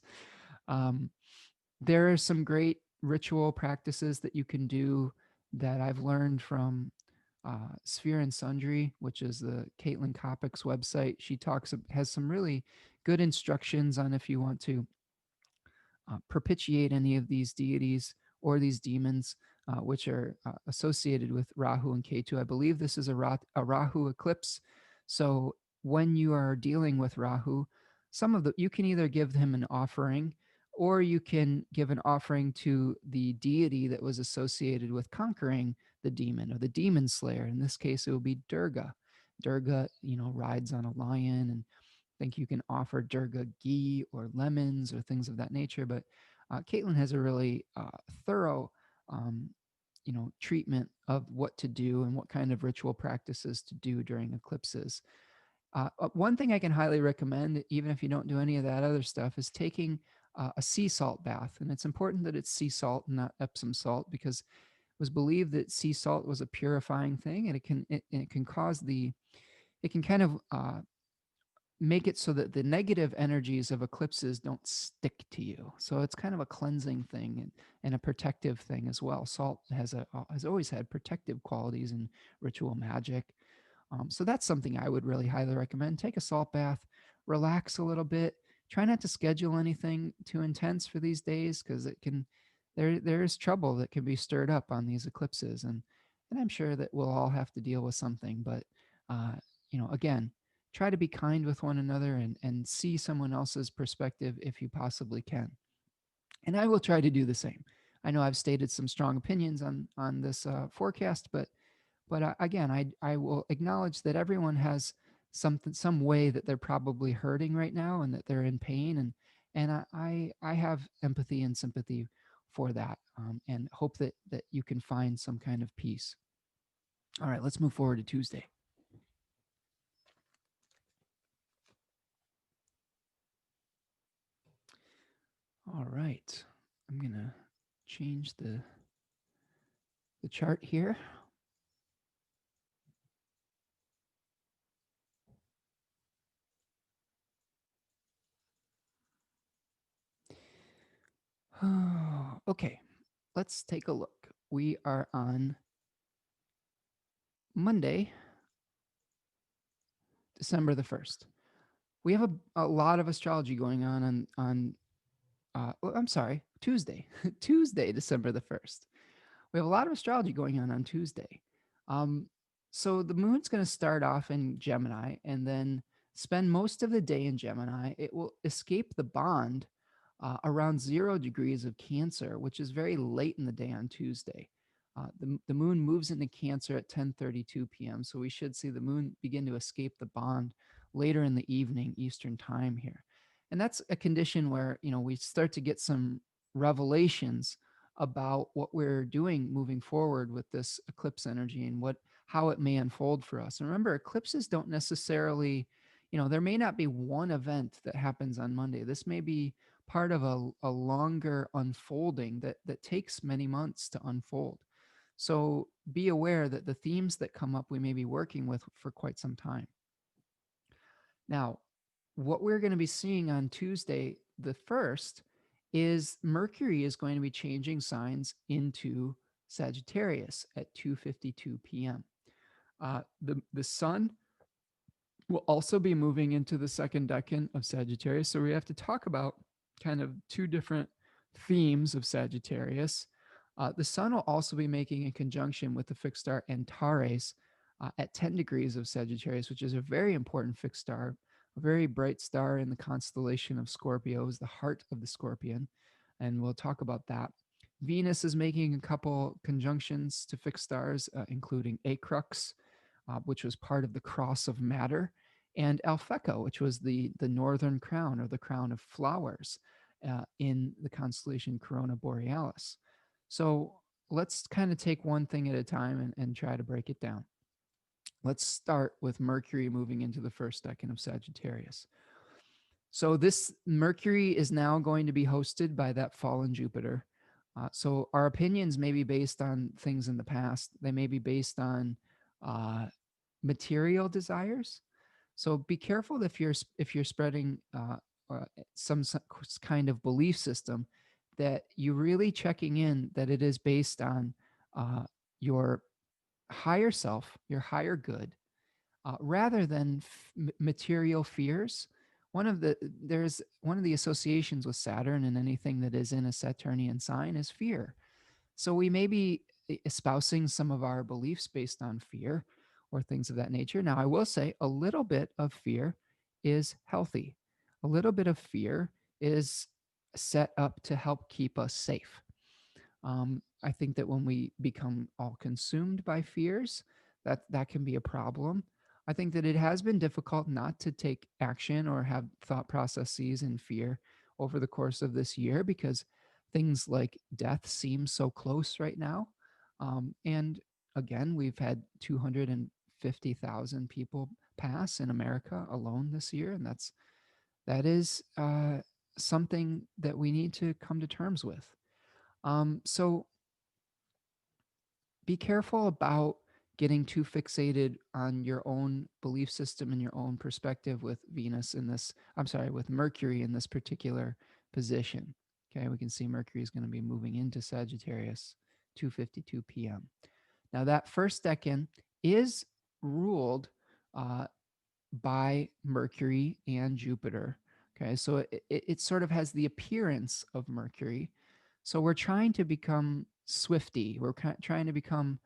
There are some great ritual practices that you can do that I've learned from Sphere and Sundry, which is the Caitlin Kopic's website. She has some really good instructions on if you want to propitiate any of these deities or these demons, which are associated with Rahu and Ketu. I believe this is a Rahu eclipse. So when you are dealing with Rahu, you can either give him an offering, or you can give an offering to the deity that was associated with conquering the demon, or the demon slayer. In this case, it will be Durga. Durga, rides on a lion, and I think you can offer Durga ghee or lemons or things of that nature. But Caitlin has a really thorough, treatment of what to do and what kind of ritual practices to do during eclipses. One thing I can highly recommend, even if you don't do any of that other stuff, is taking a sea salt bath. And it's important that it's sea salt and not Epsom salt, because was believed that sea salt was a purifying thing, and it can cause it can kind of make it so that the negative energies of eclipses don't stick to you. So it's kind of a cleansing thing and a protective thing as well. Salt has always had protective qualities in ritual magic. So that's something I would really highly recommend. Take a salt bath, relax a little bit. Try not to schedule anything too intense for these days, because it can there is trouble that can be stirred up on these eclipses, and I'm sure that we'll all have to deal with something. But uh, again, try to be kind with one another and see someone else's perspective if you possibly can. And I will try to do the same. I know I've stated some strong opinions on this forecast, but again, I will acknowledge that everyone has some way that they're probably hurting right now and that they're in pain, and I have empathy and sympathy for that, and hope that you can find some kind of peace. All right, let's move forward to Tuesday. All right, I'm gonna change the chart here. Okay, let's take a look. We are on Monday, December the 1st. We have a lot of astrology going on I'm sorry, Tuesday, Tuesday, December the 1st. We have a lot of astrology going on Tuesday. Um, so the moon's going to start off in Gemini and then spend most of the day in Gemini. It will escape the bond around 0 degrees of Cancer, which is very late in the day on Tuesday. The moon moves into Cancer at 10:32 p.m., so we should see the moon begin to escape the bond later in the evening Eastern time here. And that's a condition where, we start to get some revelations about what we're doing moving forward with this eclipse energy and how it may unfold for us. And remember, eclipses don't necessarily, there may not be one event that happens on Monday. This may be part of a longer unfolding that takes many months to unfold. So be aware that the themes that come up we may be working with for quite some time. Now, what we're going to be seeing on Tuesday, the 1st, is Mercury is going to be changing signs into Sagittarius at 2:52 p.m. The Sun will also be moving into the second decan of Sagittarius. So we have to talk about kind of two different themes of Sagittarius. The Sun will also be making a conjunction with the fixed star Antares at 10 degrees of Sagittarius, which is a very important fixed star, a very bright star in the constellation of Scorpio, is the heart of the Scorpion. And we'll talk about that. Venus is making a couple conjunctions to fixed stars, including ACRUX, which was part of the cross of matter, and ALPHECCA, which was the northern crown, or the crown of flowers, in the constellation Corona Borealis. So let's kind of take one thing at a time and try to break it down. Let's start with Mercury moving into the first decan of Sagittarius. So this Mercury is now going to be hosted by that fallen Jupiter. So our opinions may be based on things in the past. They may be based on material desires. So be careful if you're spreading some kind of belief system, that you're really checking in that it is based on your higher self, your higher good, rather than material fears. There's one of the associations with Saturn and anything that is in a Saturnian sign is fear. So we may be espousing some of our beliefs based on fear or things of that nature. Now, I will say a little bit of fear is healthy. A little bit of fear is set up to help keep us safe. I think that when we become all consumed by fears, that can be a problem. I think that it has been difficult not to take action or have thought processes in fear over the course of this year, because things like death seem so close right now. And again, we've had 250,000 people pass in America alone this year, and that is something that we need to come to terms with. So be careful about getting too fixated on your own belief system and your own perspective with Venus in this, I'm sorry, with Mercury in this particular position. Okay, we can see Mercury is going to be moving into Sagittarius 2:52 p.m. Now that first decan is ruled uh, by Mercury and Jupiter. Okay, so it sort of has the appearance of Mercury. So we're trying to become swifty. We're trying to become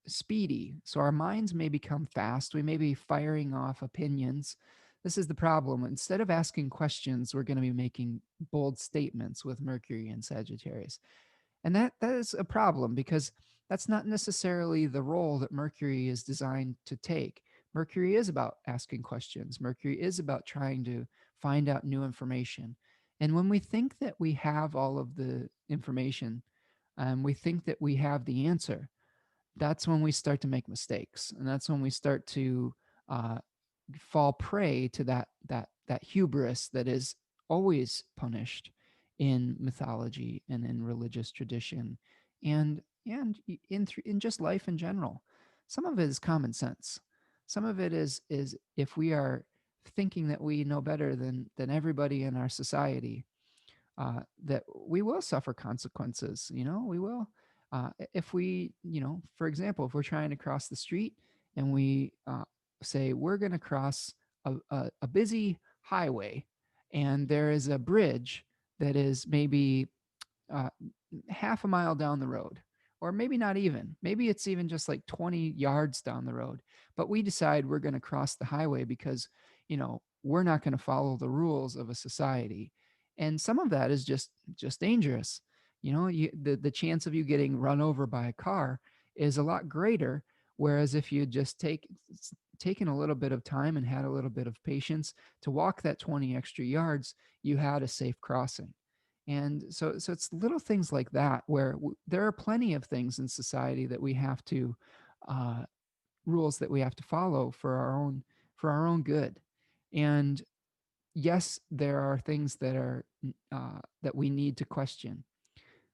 speedy. So our minds may become fast. We may be firing off opinions. This is the problem. Instead of asking questions, we're going to be making bold statements with Mercury and Sagittarius. And that is a problem because that's not necessarily the role that Mercury is designed to take. Mercury is about asking questions. Mercury is about trying to find out new information. And when we think that we have all of the information, we think that we have the answer, that's when we start to make mistakes, and that's when we start to uh, fall prey to that hubris that is always punished in mythology and in religious tradition, and in just life in general. Some of it is common sense. Some of it is if we are thinking that we know better than everybody in our society, that we will suffer consequences. We will. If we, for example, if we're trying to cross the street and we say we're going to cross a busy highway and there is a bridge that is maybe uh, half a mile down the road, or maybe not even. Maybe it's even just like 20 yards down the road. But we decide we're going to cross the highway because, we're not going to follow the rules of a society. And some of that is just dangerous. The chance of you getting run over by a car is a lot greater. Whereas if you just taken a little bit of time and had a little bit of patience to walk that 20 extra yards, you had a safe crossing. And so it's little things like that where there are plenty of things in society that we have to uh, rules that we have to follow for our own good. And yes, there are things that are that we need to question,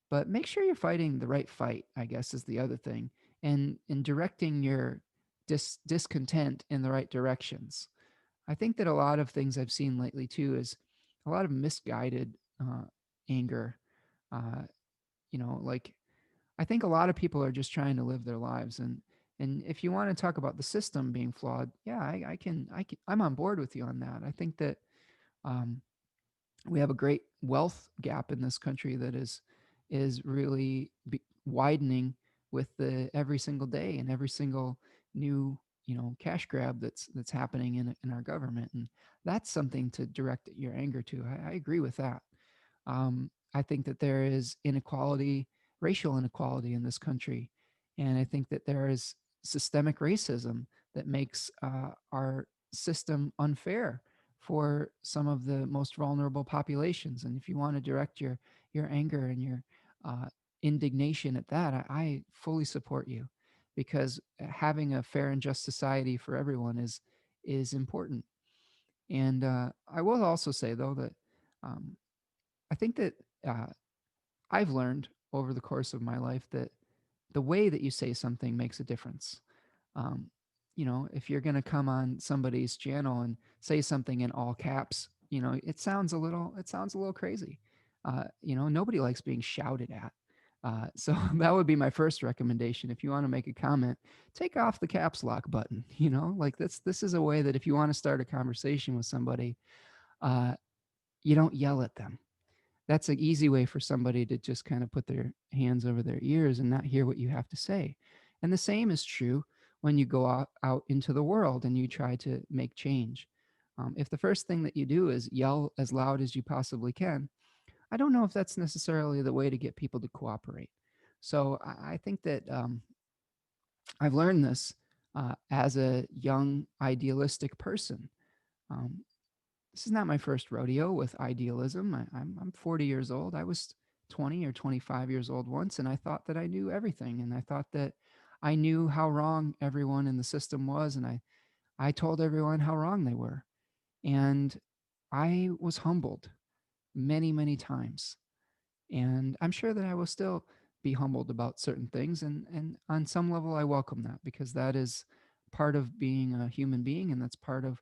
but make sure you're fighting the right fight, I guess, is the other thing, and directing your discontent in the right directions. I think that a lot of things I've seen lately too is a lot of misguided anger. Uh, like I think a lot of people are just trying to live their lives, and if you want to talk about the system being flawed, yeah, I'm on board with you on that. I think that um, we have a great wealth gap in this country that is really widening with the every single day and every single new cash grab that's happening in our government, and that's something to direct your anger to. I agree with that. I think that there is inequality, racial inequality in this country. And I think that there is systemic racism that makes our system unfair for some of the most vulnerable populations. And if you want to direct your anger and your uh, indignation at that, I fully support you, because having a fair and just society for everyone is important. And I will also say though that um, I think that uh, I've learned over the course of my life that the way that you say something makes a difference. Um, if you're going to come on somebody's channel and say something in all caps, it sounds a little crazy. Nobody likes being shouted at. So that would be my first recommendation. If you want to make a comment, take off the caps lock button. Like this is a way that if you want to start a conversation with somebody, uh, you don't yell at them. That's an easy way for somebody to just kind of put their hands over their ears and not hear what you have to say. And the same is true when you go out into the world and you try to make change. If the first thing that you do is yell as loud as you possibly can, I don't know if that's necessarily the way to get people to cooperate. So I think that I've learned this as a young idealistic person. Um, this is not my first rodeo with idealism. I'm 40 years old. I was 20 or 25 years old once, and I thought that I knew everything. And I thought that I knew how wrong everyone in the system was. And I told everyone how wrong they were. And I was humbled many, many times. And I'm sure that I will still be humbled about certain things, and on some level I welcome that, because that is part of being a human being, and that's part of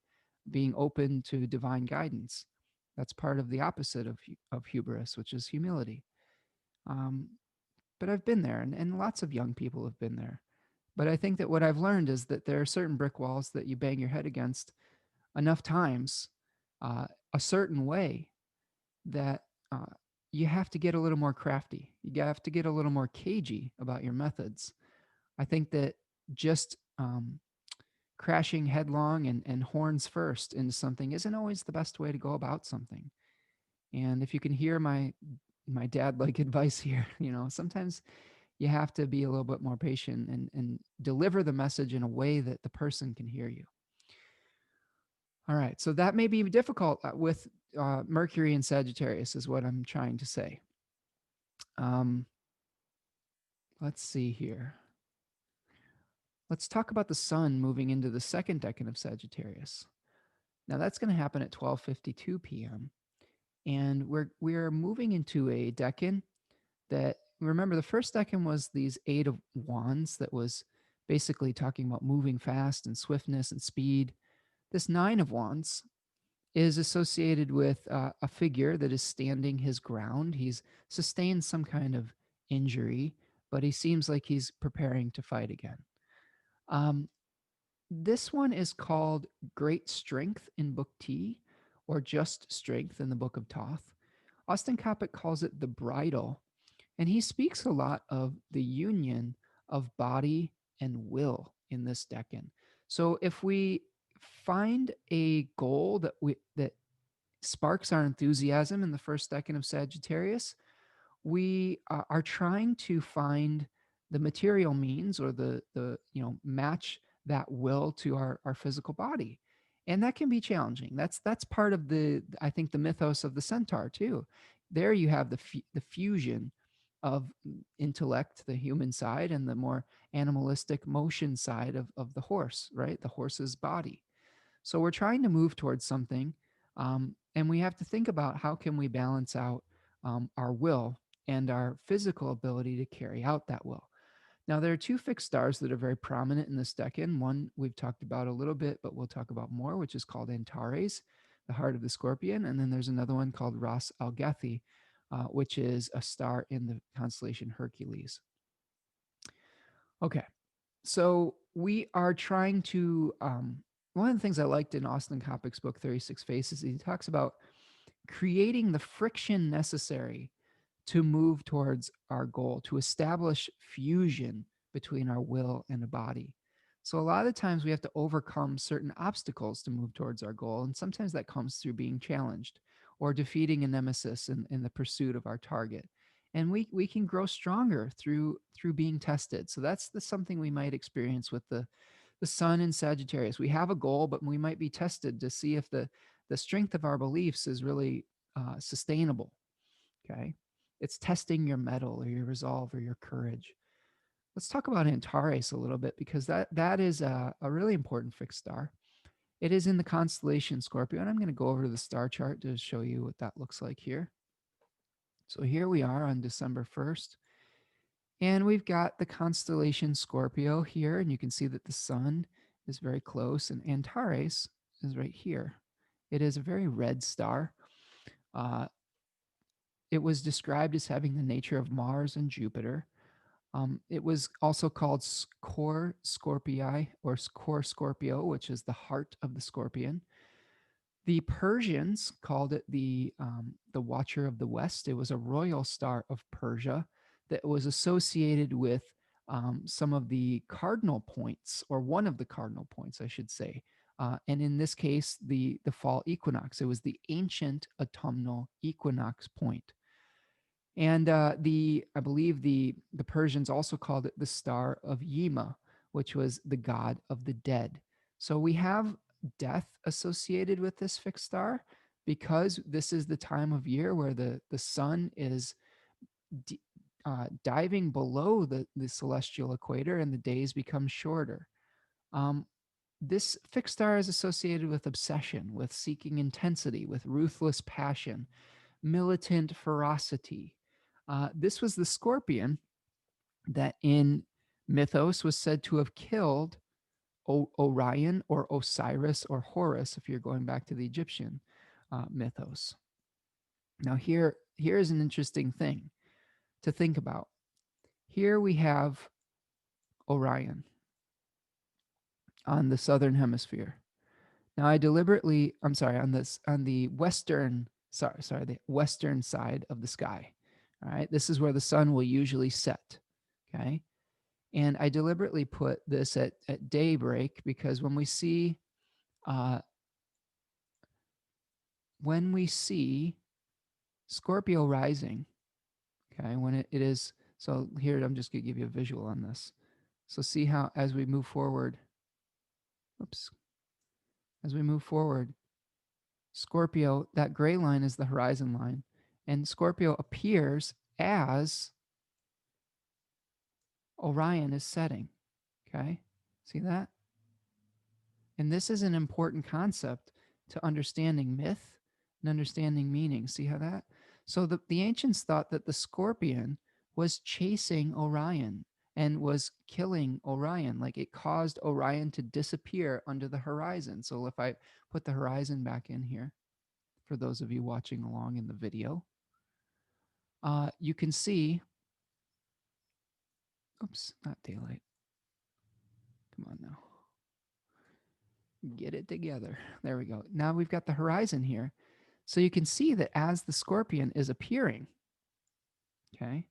being open to divine guidance. That's part of the opposite of hubris, which is humility. um, but I've been there, and lots of young people have been there. But I think that what I've learned is that there are certain brick walls that you bang your head against enough times, a certain way, that uh, you have to get a little more crafty. You have to get a little more cagey about your methods. I think that just crashing headlong and horns first into something isn't always the best way to go about something. And if you can hear my dad like advice here, sometimes you have to be a little bit more patient and deliver the message in a way that the person can hear you. All right, so that may be difficult with Mercury and Sagittarius, is what I'm trying to say. Um, let's see here. Let's talk about the sun moving into the second decan of Sagittarius. Now that's going to happen at 12:52 p.m. and we're moving into a decan that, remember, the first decan was these 8 of wands that was basically talking about moving fast and swiftness and speed. This 9 of wands is associated with a figure that is standing his ground. He's sustained some kind of injury, but he seems like he's preparing to fight again. Um, this one is called Great Strength in Book T, or Just Strength in the Book of Thoth. Austin Coppock calls it the bridle, and he speaks a lot of the union of body and will in this decan. So if we find a goal that sparks our enthusiasm in the first decan of Sagittarius, we are trying to find the material means, or the match that will to our physical body, and that can be challenging. That's part of the, I think, the mythos of the centaur too. There you have the fusion of intellect, the human side, and the more animalistic motion side of the horse, right? The horse's body. So we're trying to move towards something, and we have to think about how can we balance out our will and our physical ability to carry out that will. Now, there are 2 fixed stars that are very prominent in this decan. One we've talked about a little bit, but we'll talk about more, which is called Antares, the heart of the scorpion. And then there's another one called Ras Algethi, which is a star in the constellation Hercules. Okay, so we are trying to, one of the things I liked in Austin Coppock's book, 36 Faces, he talks about creating the friction necessary to move towards our goal, to establish fusion between our will and the body. So a lot of times we have to overcome certain obstacles to move towards our goal, and sometimes that comes through being challenged or defeating a nemesis in the pursuit of our target. And we can grow stronger through being tested. So that's something we might experience with the sun in Sagittarius. We have a goal, but we might be tested to see if the strength of our beliefs is really sustainable. Okay, it's testing your mettle or your resolve or your courage. Let's talk about Antares a little bit, because that is a really important fixed star. It is in the constellation Scorpio, and I'm going to go over to the star chart to show you what that looks like here. So here we are on December 1st, and we've got the constellation Scorpio here, and you can see that the sun is very close, and Antares is right here. It is a very red star. It was described as having the nature of Mars and Jupiter. It was also called Cor Scorpii, or Cor Scorpio, which is the heart of the scorpion. The Persians called it the Watcher of the West. It was a royal star of Persia that was associated with some of the cardinal points, or one of the cardinal points, I should say. And in this case, the fall equinox. It was the ancient autumnal equinox point. And I believe the Persians also called it the star of Yima, which was the god of the dead. So we have death associated with this fixed star, because this is the time of year where the sun is diving below the celestial equator, and the days become shorter. This fixed star is associated with obsession, with seeking intensity, with ruthless passion, militant ferocity. This was the scorpion that in mythos was said to have killed Orion or Osiris or Horus, if you're going back to the Egyptian mythos. Now, here is an interesting thing to think about. Here we have Orion on the southern hemisphere. Now, I deliberately, I'm sorry, on the western, the western side of the sky. All right, this is where the sun will usually set. Okay, and I deliberately put this at daybreak because when we see Scorpio rising, okay, when it is, so here I'm just going to give you a visual on this. So see how as we move forward, as we move forward, Scorpio, that gray line is the horizon line, and Scorpio appears as Orion is setting, okay? See that? And this is an important concept to understanding myth and understanding meaning. See how that? So the ancients thought that the scorpion was chasing Orion and was killing Orion. Like it caused Orion to disappear under the horizon. So if I put the horizon back in here, for those of you watching along in the video, you can see, oops, not daylight. Come on now. Get it together. There we go. Now we've got the horizon here. So you can see that as the scorpion is appearing, okay,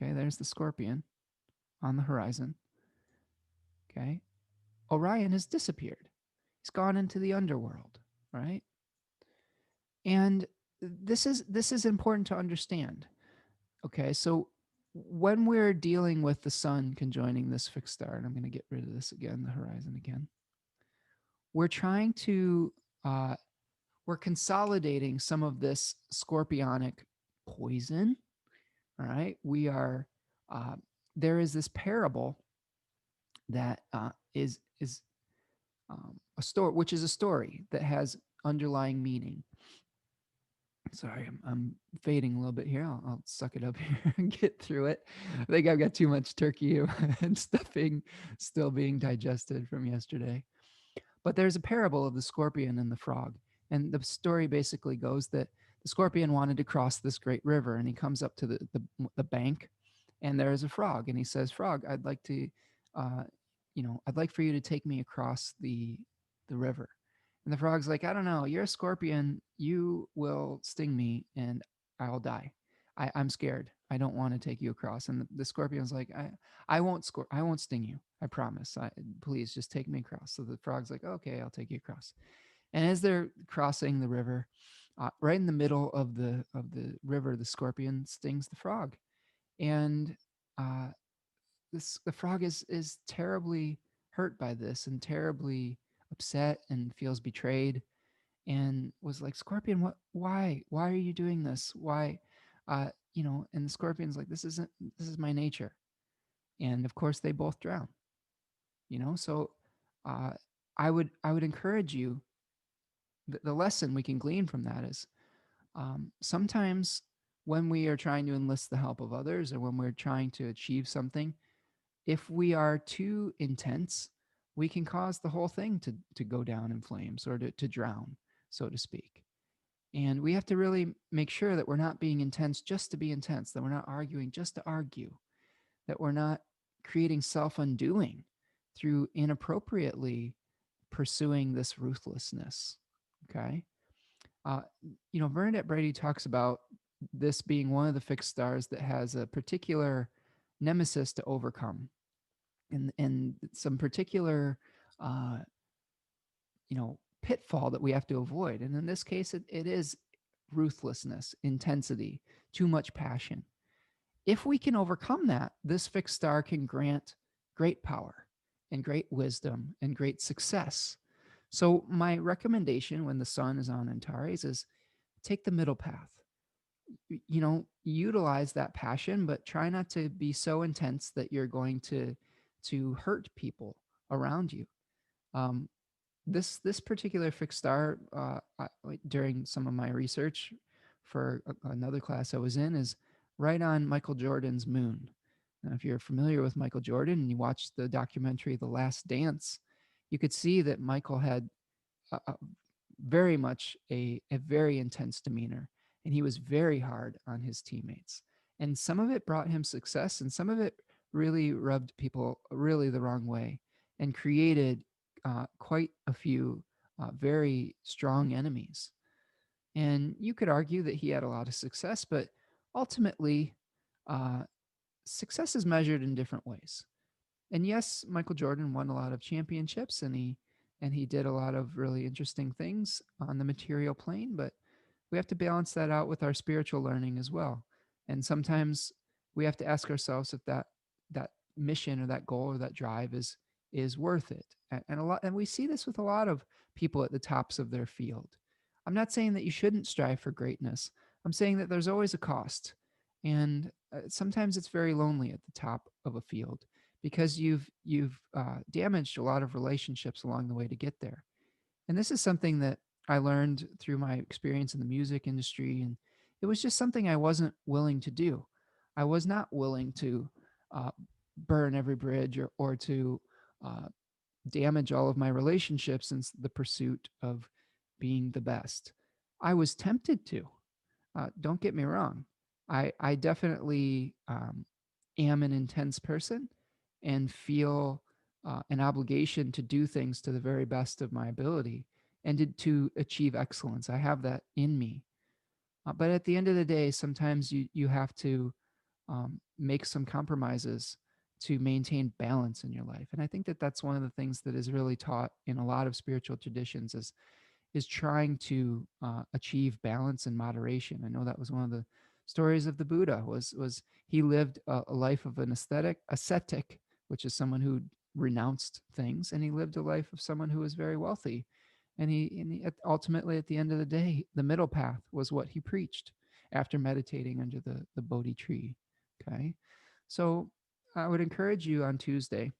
there's the scorpion on the horizon, okay, Orion has disappeared. He's gone into the underworld, right? And this is important to understand. Okay, so when we're dealing with the sun conjoining this fixed star, and I'm going to get rid of this again, the horizon again, we're trying to we're consolidating some of this scorpionic poison. All right, we are there is this parable that is a story, which is a story that has underlying meaning. Sorry, I'm fading a little bit here. I'll suck it up here and get through it. I think I've got too much turkey and stuffing still being digested from yesterday. But there's a parable of the scorpion and the frog. And the story basically goes that the scorpion wanted to cross this great river, and he comes up to the bank, and there is a frog, and he says, "Frog, I'd like to, I'd like for you to take me across the river." And the frog's like, "I don't know. You're a scorpion. You will sting me, and I'll die. I'm scared. I don't want to take you across." And the scorpion's like, I won't sting you. I promise. Please just take me across." So the frog's like, "Okay, I'll take you across." And as they're crossing the river, right in the middle of the river, the scorpion stings the frog, and uh, the frog is terribly hurt by this and terribly upset and feels betrayed, and was like, "Scorpion, why are you doing this? Why?" And the scorpion's like, this is my nature. And of course they both drown. So uh, I would encourage you, the lesson we can glean from that is, sometimes when we are trying to enlist the help of others, or when we're trying to achieve something, if we are too intense, we can cause the whole thing to go down in flames, or to drown, so to speak. And we have to really make sure that we're not being intense just to be intense, that we're not arguing just to argue, that we're not creating self-undoing through inappropriately pursuing this ruthlessness. Okay. Uh, Bernadette Brady talks about this being one of the fixed stars that has a particular nemesis to overcome, and some particular, uh, pitfall that we have to avoid. And in this case, it is ruthlessness, intensity, too much passion. If we can overcome that, this fixed star can grant great power and great wisdom and great success. So my recommendation when the sun is on Antares is take the middle path. Utilize that passion, but try not to be so intense that you're going to hurt people around you. Um, this particular fixed star, during some of my research for another class I was in, is right on Michael Jordan's moon. Now, if you're familiar with Michael Jordan and you watched the documentary The Last Dance, you could see that Michael had very much a very intense demeanor, and he was very hard on his teammates. And some of it brought him success, and some of it really rubbed people really the wrong way and created quite a few very strong enemies. And you could argue that he had a lot of success, but ultimately, uh, success is measured in different ways. And yes, Michael Jordan won a lot of championships, and he did a lot of really interesting things on the material plane, but we have to balance that out with our spiritual learning as well. And sometimes we have to ask ourselves if that mission or that goal or that drive is worth it. And we see this with a lot of people at the tops of their field. I'm not saying that you shouldn't strive for greatness. I'm saying that there's always a cost. And sometimes it's very lonely at the top of a field because you've damaged a lot of relationships along the way to get there. And this is something that I learned through my experience in the music industry, and it was just something I wasn't willing to do. I was not willing to uh, burn every bridge or to uh, damage all of my relationships in the pursuit of being the best. I was tempted to. Don't get me wrong. I definitely am an intense person and feel an obligation to do things to the very best of my ability and to achieve excellence. I have that in me. But at the end of the day, sometimes you have to make some compromises to maintain balance in your life. And I think that that's one of the things that is really taught in a lot of spiritual traditions is trying to achieve balance and moderation. I know that was one of the stories of the Buddha was he lived a life of an ascetic, which is someone who renounced things, and he lived a life of someone who was very wealthy. And ultimately, at the end of the day, the middle path was what he preached after meditating under the Bodhi tree. Okay. So I would encourage you on Tuesday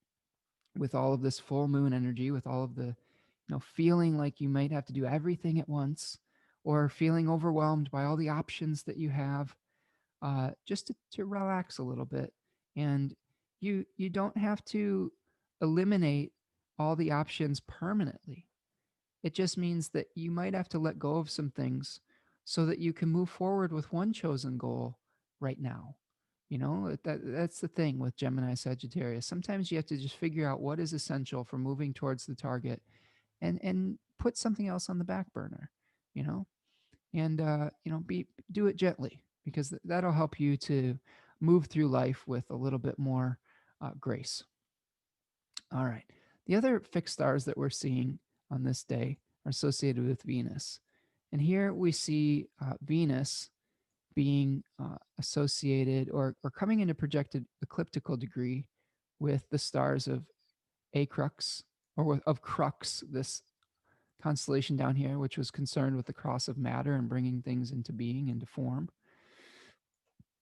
with all of this full moon energy, with all of the, feeling like you might have to do everything at once or feeling overwhelmed by all the options that you have, just to relax a little bit. And you don't have to eliminate all the options permanently. It just means that you might have to let go of some things so that you can move forward with one chosen goal right now. That's the thing with Gemini Sagittarius. Sometimes you have to just figure out what is essential for moving towards the target and put something else on the back burner, you know, and be do it gently because that'll help you to move through life with a little bit more grace. All right. The other fixed stars that we're seeing on this day are associated with Venus. And here we see Venus being associated or coming into projected ecliptical degree with the stars of ACRUX of CRUX, this constellation down here, which was concerned with the cross of matter and bringing things into being, into form.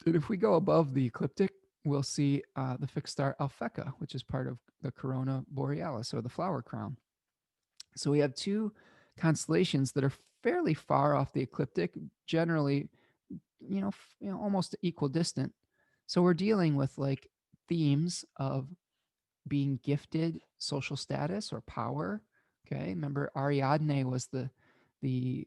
And if we go above the ecliptic, we'll see the fixed star ALPHECCA, which is part of the corona borealis or the flower crown. So we have two constellations that are fairly far off the ecliptic, generally, almost equal distant. So we're dealing with like themes of being gifted social status or power. Okay, remember Ariadne was the the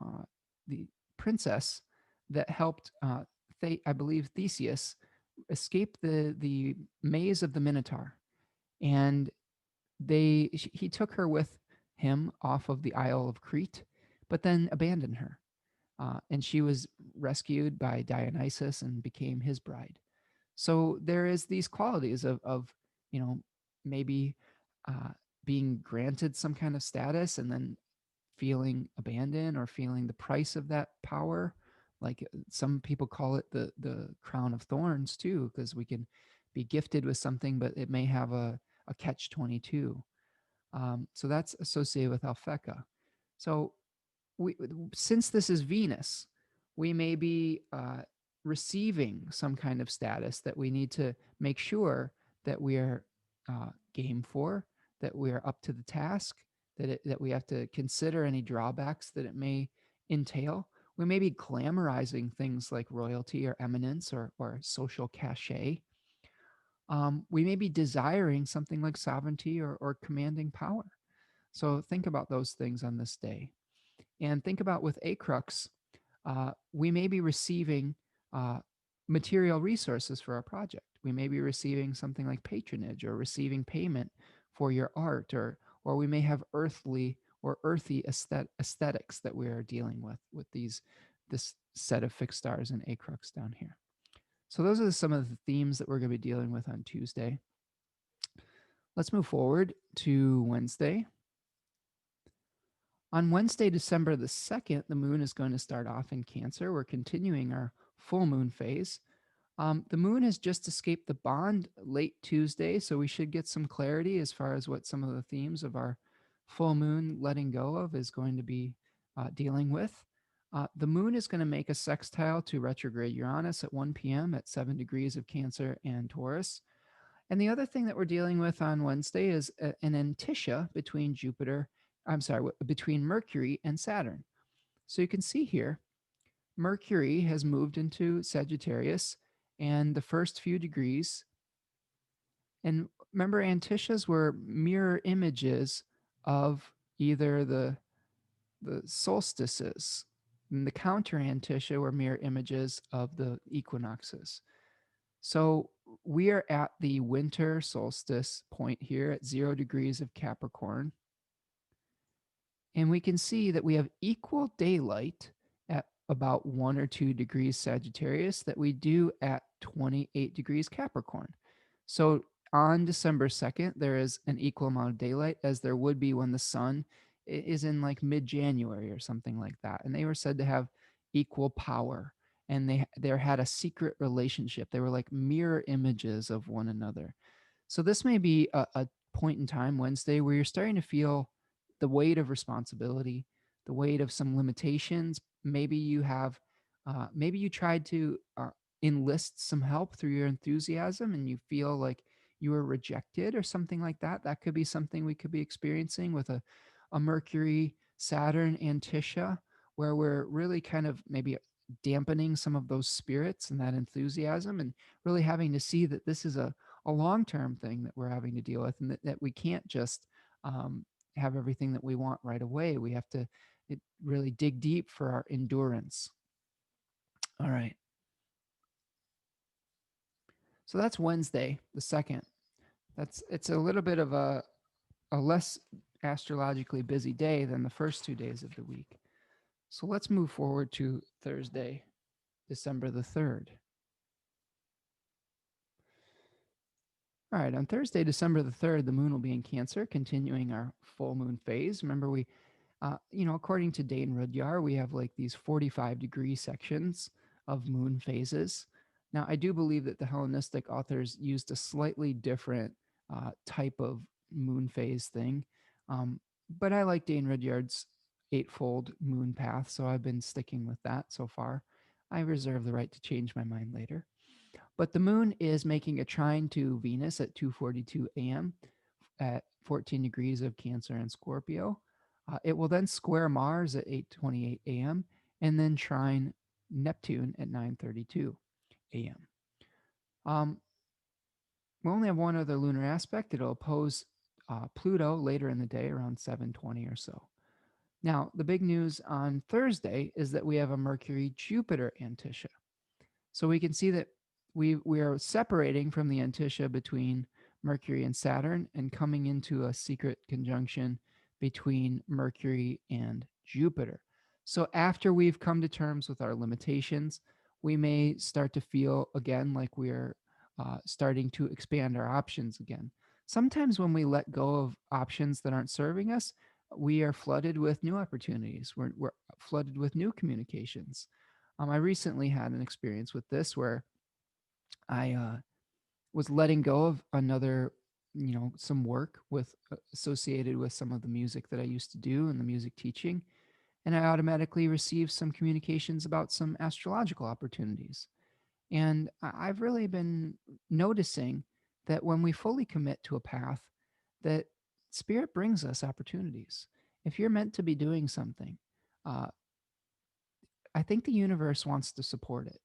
uh, the princess that helped I believe Theseus escape the maze of the Minotaur, and he took her with him off of the Isle of Crete, but then abandoned her, and she was rescued by Dionysus and became his bride. So there is these qualities of you know maybe uh, being granted some kind of status and then feeling abandoned or feeling the price of that power. Like some people call it the crown of thorns too, because we can be gifted with something, but it may have a catch 22. So that's associated with ALPHECCA. So we, since this is Venus, we may be receiving some kind of status that we need to make sure that we are game for, that we are up to the task, that we have to consider any drawbacks that it may entail. We may be glamorizing things like royalty or eminence or social cachet. We may be desiring something like sovereignty or commanding power. So think about those things on this day. And think about with ACRUX, we may be receiving uh, material resources for our project. We may be receiving something like patronage or receiving payment for your art, or we may have earthly or earthy aesthetics that we are dealing with this set of fixed stars in ACRUX down here. So those are some of the themes that we're going to be dealing with on Tuesday. Let's move forward to Wednesday. On Wednesday, December the 2nd, the moon is going to start off in Cancer. We're continuing our full moon phase. The moon has just escaped the bond late Tuesday, so we should get some clarity as far as what some of the themes of our full moon letting go of is going to be dealing with. The moon is going to make a sextile to retrograde Uranus at 1 p.m. at 7 degrees of Cancer and Taurus. And the other thing that we're dealing with on Wednesday is an anticia between between Mercury and Saturn. So you can see here, Mercury has moved into Sagittarius and the first few degrees. And remember, anticias were mirror images of either the solstices, and the counter anticia were mirror images of the equinoxes. So we are at the winter solstice point here at 0 degrees of Capricorn. And we can see that we have equal daylight at about 1 or 2 degrees Sagittarius that we do at 28 degrees Capricorn. So on December 2nd, there is an equal amount of daylight as there would be when the sun is in like mid-January or something like that. And they were said to have equal power, and they had a secret relationship. They were like mirror images of one another. So this may be a point in time, Wednesday, where you're starting to feel the weight of responsibility, the weight of some limitations. Maybe you have, maybe you tried to enlist some help through your enthusiasm and you feel like you were rejected or something like that. That could be something we could be experiencing with a Mercury Saturn Anticia, where we're really kind of maybe dampening some of those spirits and that enthusiasm and really having to see that this is a long-term thing that we're having to deal with, and that we can't just have everything that we want right away. We have to really dig deep for our endurance. All right. So that's Wednesday, the 2nd. It's a little bit of a less astrologically busy day than the first 2 days of the week. So let's move forward to Thursday, December the 3rd. All right, on Thursday, December the 3rd, the moon will be in Cancer, continuing our full moon phase. Remember, according to Dane Rudyard, we have like these 45-degree sections of moon phases. Now, I do believe that the Hellenistic authors used a slightly different type of moon phase thing, but I like Dane Rudyard's eightfold moon path, so I've been sticking with that so far. I reserve the right to change my mind later. But the moon is making a trine to Venus at 2:42 a.m. at 14 degrees of Cancer and Scorpio. It will then square Mars at 8:28 a.m. and then trine Neptune at 9:32 a.m. We only have one other lunar aspect. It'll oppose Pluto later in the day around 7:20 or so. Now, the big news on Thursday is that we have a Mercury-Jupiter anticia. So we can see that we are separating from the anticia between Mercury and Saturn and coming into a secret conjunction between Mercury and Jupiter. So after we've come to terms with our limitations, we may start to feel again like we're starting to expand our options again. Sometimes when we let go of options that aren't serving us, we are flooded with new opportunities. We're flooded with new communications. I recently had an experience with this where I was letting go of another, some work with associated with some of the music that I used to do and the music teaching, and I automatically received some communications about some astrological opportunities. And I've really been noticing that when we fully commit to a path, that spirit brings us opportunities. If you're meant to be doing something, uh, I think the universe wants to support it.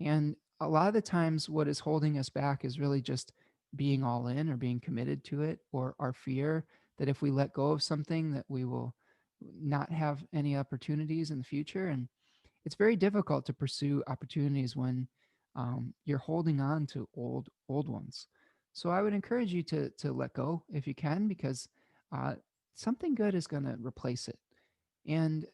And a lot of the times, what is holding us back is really just being all in or being committed to it, or our fear that if we let go of something, that we will not have any opportunities in the future. And it's very difficult to pursue opportunities when you're holding on to old ones. So I would encourage you to let go if you can, because uh, something good is going to replace it. And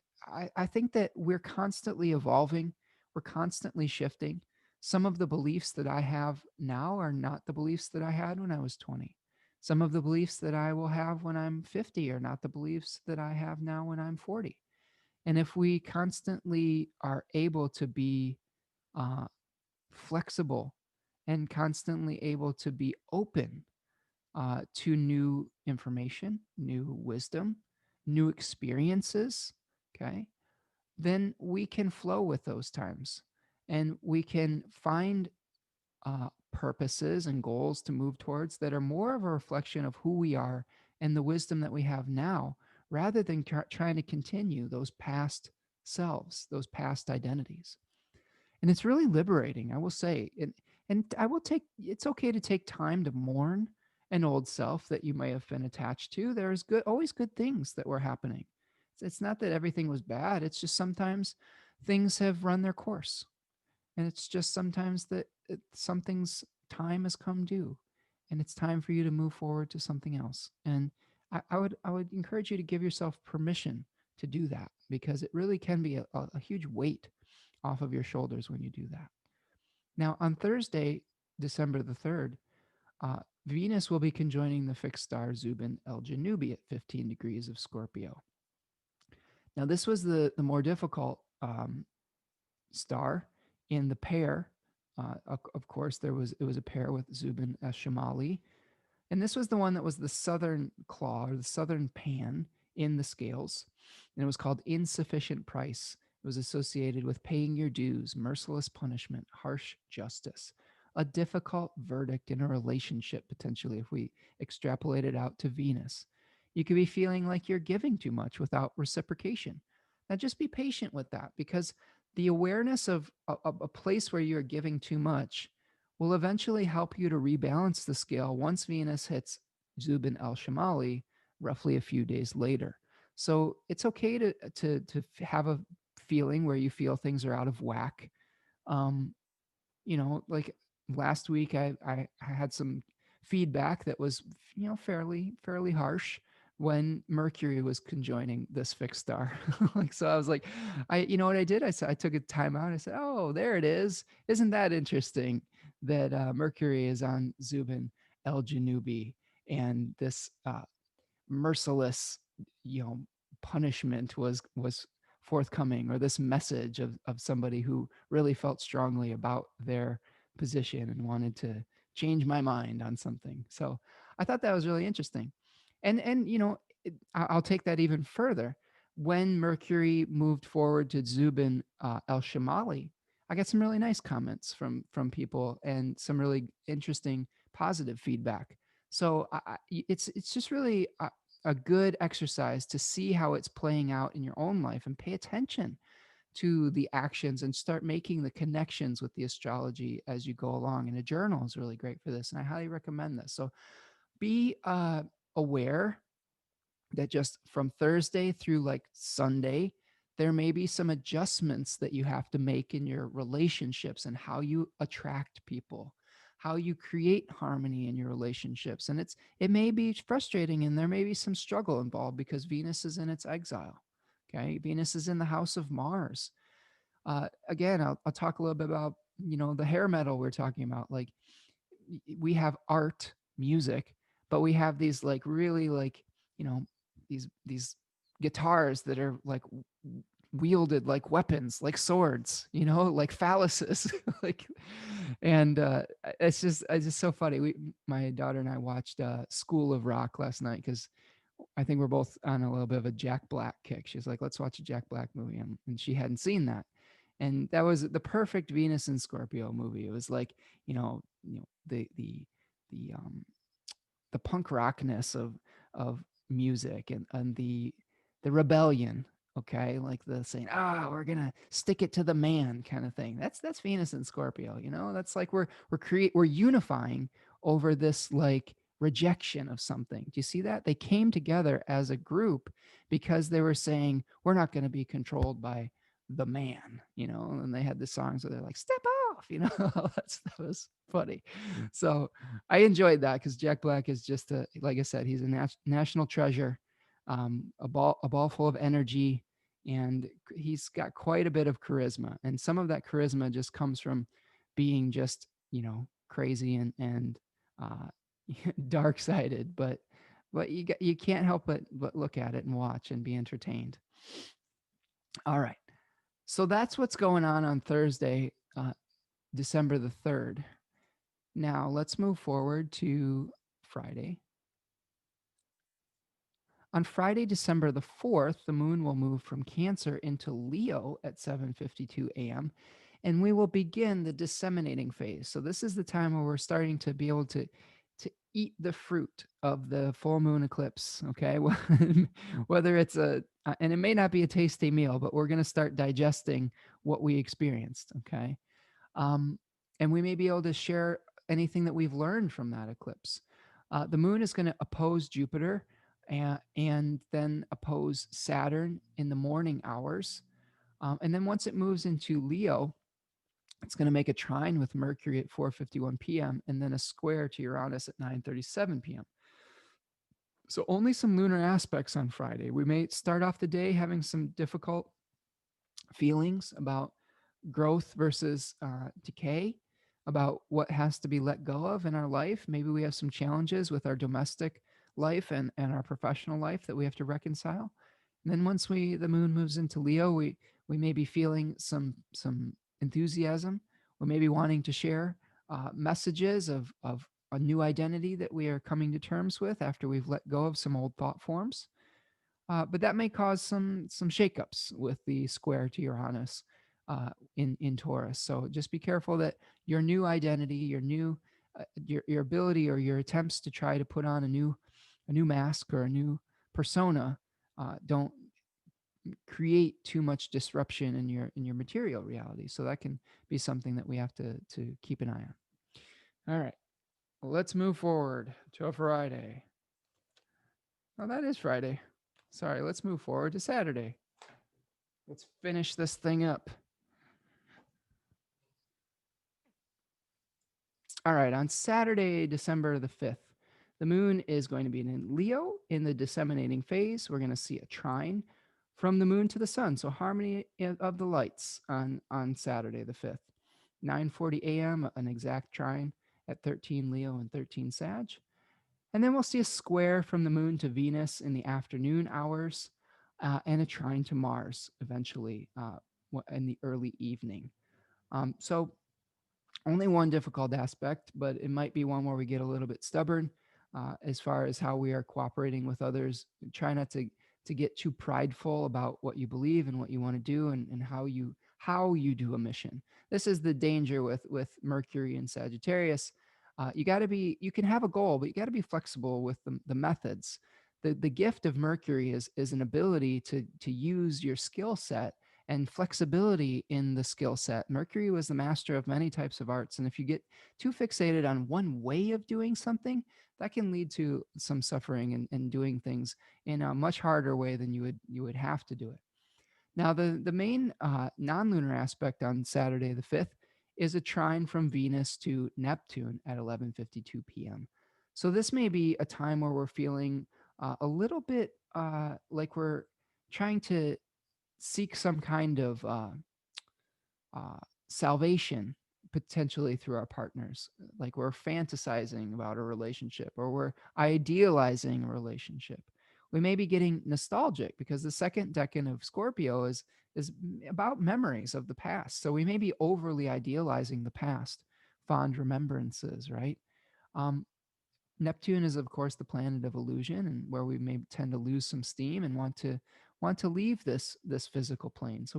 I think that we're constantly evolving, we're constantly shifting. Some of the beliefs that I have now are not the beliefs that I had when I was 20. Some of the beliefs that I will have when I'm 50 are not the beliefs that I have now when I'm 40. And if we constantly are able to be uh, flexible and constantly able to be open to new information, new wisdom, new experiences, okay, then we can flow with those times and we can find purposes and goals to move towards that are more of a reflection of who we are and the wisdom that we have now, rather than trying to continue those past selves, those past identities. And it's really liberating, I will say. And I will take, it's okay to take time to mourn an old self that you may have been attached to. There's good, always good things that were happening. It's not that everything was bad. It's just sometimes things have run their course. And it's just sometimes that something's time has come due and it's time for you to move forward to something else. And I would encourage you to give yourself permission to do that, because it really can be a huge weight off of your shoulders when you do that. Now, on Thursday, December the 3rd, Venus will be conjoining the fixed star ZUBEN ELGENUBI at 15 degrees of Scorpio. Now, this was the more difficult star in the pair. Of course, it was a pair with ZUBEN ESCHAMALI, and this was the one that was the southern claw or the southern pan in the scales. And it was called insufficient price. It was associated with paying your dues, merciless punishment, harsh justice, a difficult verdict in a relationship, potentially, if we extrapolate it out to Venus. You could be feeling like you're giving too much without reciprocation. Now, just be patient with that, because the awareness of a place where you're giving too much will eventually help you to rebalance the scale once Venus hits Zubin al Shamali roughly a few days later. So it's okay to have a feeling where you feel things are out of whack. Um, like last week, I had some feedback that was fairly harsh when Mercury was conjoining this fixed star. Like, so I was like, what I did? I said, I took a time out. I said, oh, there it is. Isn't that interesting that Mercury is on Zubin El Janubi, and this merciless, you know, punishment was forthcoming, or this message of somebody who really felt strongly about their position and wanted to change my mind on something. So I thought that was really interesting. And I'll take that even further. When Mercury moved forward to Zubin El Shamali, I got some really nice comments from people and some really interesting positive feedback. So it's just really a good exercise to see how it's playing out in your own life and pay attention to the actions and start making the connections with the astrology as you go along. And a journal is really great for this, and I highly recommend this. So be aware that just from Thursday through like Sunday, there may be some adjustments that you have to make in your relationships and how you attract people, how you create harmony in your relationships. And it may be frustrating, and there may be some struggle involved because Venus is in its exile. Okay. Venus is in the house of Mars. Again, I'll talk a little bit about, the hair metal we're talking about. Like, we have art, music, but we have these like really like, you know, these guitars that are like wielded like weapons, like swords, like phalluses, like, and it's just so funny. My daughter and I watched School of Rock last night because I think we're both on a little bit of a Jack Black kick. She's like, let's watch a Jack Black movie, and she hadn't seen that. And that was the perfect Venus and Scorpio movie. It was like, the punk rockness of music, and the rebellion Okay, like the saying, we're gonna stick it to the man kind of thing. That's Venus in Scorpio, you know. That's like we're unifying over this like rejection of something. Do you see that? They came together as a group because they were saying we're not going to be controlled by the man, you know. And they had the songs where they're like, "Step off," you know. That was funny. So I enjoyed that because Jack Black is just a, like I said, he's a national treasure, a ball full of energy, and he's got quite a bit of charisma. And some of that charisma just comes from being just, you know, crazy and uh, dark sided. But you can't help but look at it and watch and be entertained. All right, so that's what's going on Thursday, December the 3rd. Now let's move forward to Friday. On Friday, December the 4th, the moon will move from Cancer into Leo at 7:52 a.m. and we will begin the disseminating phase. So this is the time where we're starting to be able to eat the fruit of the full moon eclipse, okay? Whether it's and it may not be a tasty meal, but we're going to start digesting what we experienced, okay? Um, and we may be able to share anything that we've learned from that eclipse. The moon is going to oppose Jupiter and then oppose Saturn in the morning hours. And then once it moves into Leo, it's going to make a trine with Mercury at 4:51 p.m. and then a square to Uranus at 9:37 p.m. So only some lunar aspects on Friday. We may start off the day having some difficult feelings about growth versus decay, about what has to be let go of in our life. Maybe we have some challenges with our domestic life and our professional life that we have to reconcile. And then once the moon moves into Leo, we may be feeling some enthusiasm. We may be wanting to share messages of a new identity that we are coming to terms with after we've let go of some old thought forms. But that may cause some shakeups with the square to Uranus in Taurus. So just be careful that your new identity, your ability or your attempts to try to put on a new mask or a new persona don't create too much disruption in your material reality. So that can be something that we have to keep an eye on. All right, let's move forward to a Friday. Oh, that is Friday. Sorry, let's move forward to Saturday. Let's finish this thing up. All right, on Saturday, December the 5th, the moon is going to be in Leo in the disseminating phase. We're going to see a trine from the moon to the sun. So harmony of the lights on Saturday the 5th. 9:40 a.m., an exact trine at 13 Leo and 13 Sag. And then we'll see a square from the moon to Venus in the afternoon hours and a trine to Mars eventually in the early evening. So only one difficult aspect, but it might be one where we get a little bit stubborn as far as how we are cooperating with others. Try not to get too prideful about what you believe and what you want to do and how you do a mission. This is the danger with Mercury and Sagittarius. You can have a goal, but you got to be flexible with the methods. The gift of Mercury is an ability to use your skill set and flexibility in the skill set. Mercury was the master of many types of arts. And if you get too fixated on one way of doing something, that can lead to some suffering and doing things in a much harder way than you would have to do it. Now, the main non-lunar aspect on Saturday the 5th is a trine from Venus to Neptune at 11:52 p.m. So this may be a time where we're feeling a little bit like we're trying to seek some kind of uh, salvation potentially through our partners. Like we're fantasizing about a relationship or we're idealizing a relationship. We may be getting nostalgic because the second decan of Scorpio is about memories of the past. So we may be overly idealizing the past, fond remembrances, right? Um, Neptune is, of course, the planet of illusion, and where we may tend to lose some steam and want to leave this physical plane. So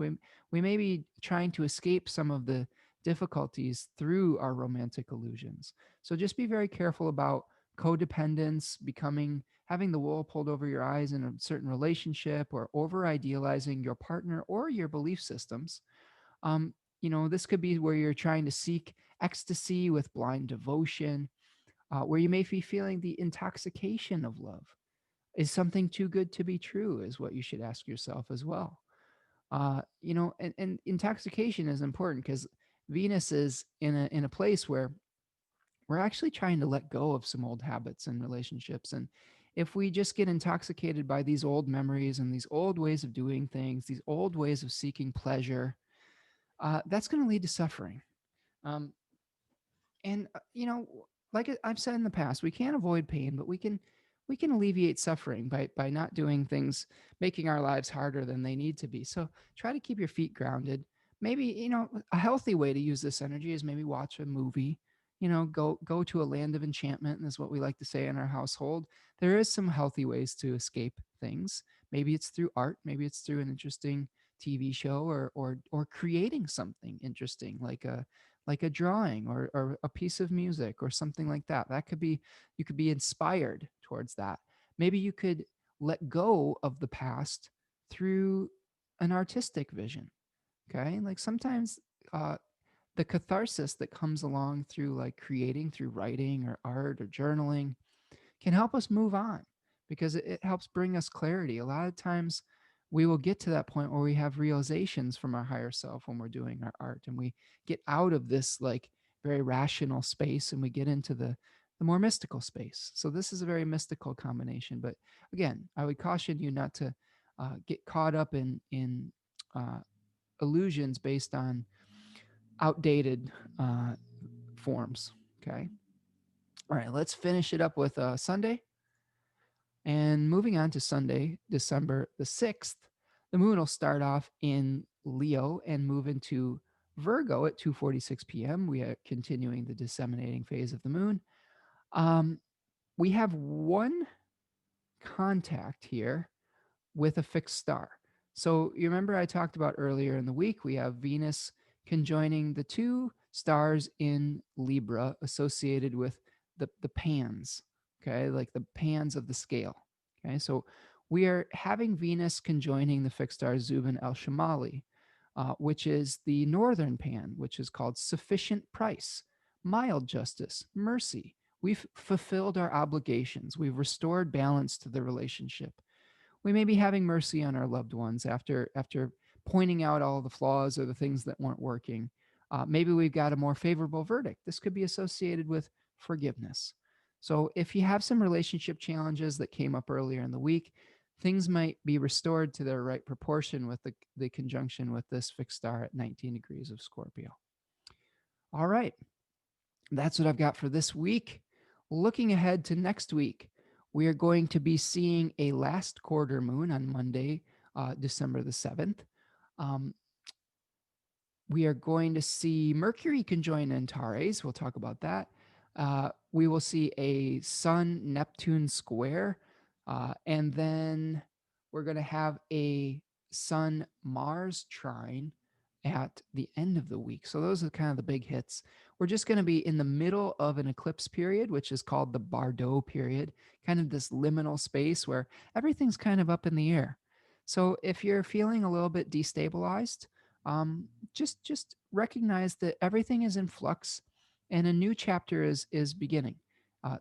we may be trying to escape some of the difficulties through our romantic illusions. So just be very careful about codependence, becoming having the wool pulled over your eyes in a certain relationship, or over idealizing your partner or your belief systems. Um, this could be where you're trying to seek ecstasy with blind devotion, where you may be feeling the intoxication of love. Is something too good to be true, is what you should ask yourself as well. And intoxication is important because Venus is in a place where we're actually trying to let go of some old habits and relationships. And if we just get intoxicated by these old memories and these old ways of doing things, these old ways of seeking pleasure, that's going to lead to suffering. Um, and like I've said in the past, we can't avoid pain, but we can alleviate suffering by not doing things, making our lives harder than they need to be. So try to keep your feet grounded. Maybe a healthy way to use this energy is maybe watch a movie. Go to a land of enchantment, and is what we like to say in our household. There is some healthy ways to escape things. Maybe it's through art. Maybe it's through an interesting TV show, or creating something interesting, like a drawing, or a piece of music or something like that. That could be, you could be inspired towards that. Maybe you could let go of the past through an artistic vision. Okay. Like sometimes uh, the catharsis that comes along through like creating through writing or art or journaling can help us move on, because it helps bring us clarity. A lot of times we will get to that point where we have realizations from our higher self when we're doing our art, and we get out of this like very rational space and we get into the more mystical space. So this is a very mystical combination. But again, I would caution you not to get caught up in uh, illusions based on outdated forms. Okay. All right, let's finish it up with Sunday. And moving on to Sunday, December the 6th, the moon will start off in Leo and move into Virgo at 2:46 p.m. We are continuing the disseminating phase of the moon. Um, we have one contact here with a fixed star. So you remember I talked about earlier in the week, we have Venus conjoining the two stars in Libra associated with the pans, okay, like the pans of the scale. Okay, so we are having Venus conjoining the fixed star ZUBEN ELGENUBI, which is the northern pan, which is called sufficient price, mild justice, mercy. We've fulfilled our obligations. We've restored balance to the relationship. We may be having mercy on our loved ones after pointing out all the flaws or the things that weren't working. Maybe we've got a more favorable verdict. This could be associated with forgiveness. So if you have some relationship challenges that came up earlier in the week, things might be restored to their right proportion with the conjunction with this fixed star at 19 degrees of Scorpio. All right, that's what I've got for this week. Looking ahead to next week, we are going to be seeing a last quarter moon on Monday, December the 7th. Um, we are going to see Mercury conjoin Antares. We'll talk about that. We will see a Sun Neptune square. And then we're going to have a Sun Mars trine at the end of the week. So those are kind of the big hits. We're just going to be in the middle of an eclipse period, which is called the Bardo period, kind of this liminal space where everything's kind of up in the air. So if you're feeling a little bit destabilized, um, just recognize that everything is in flux, and a new chapter is beginning.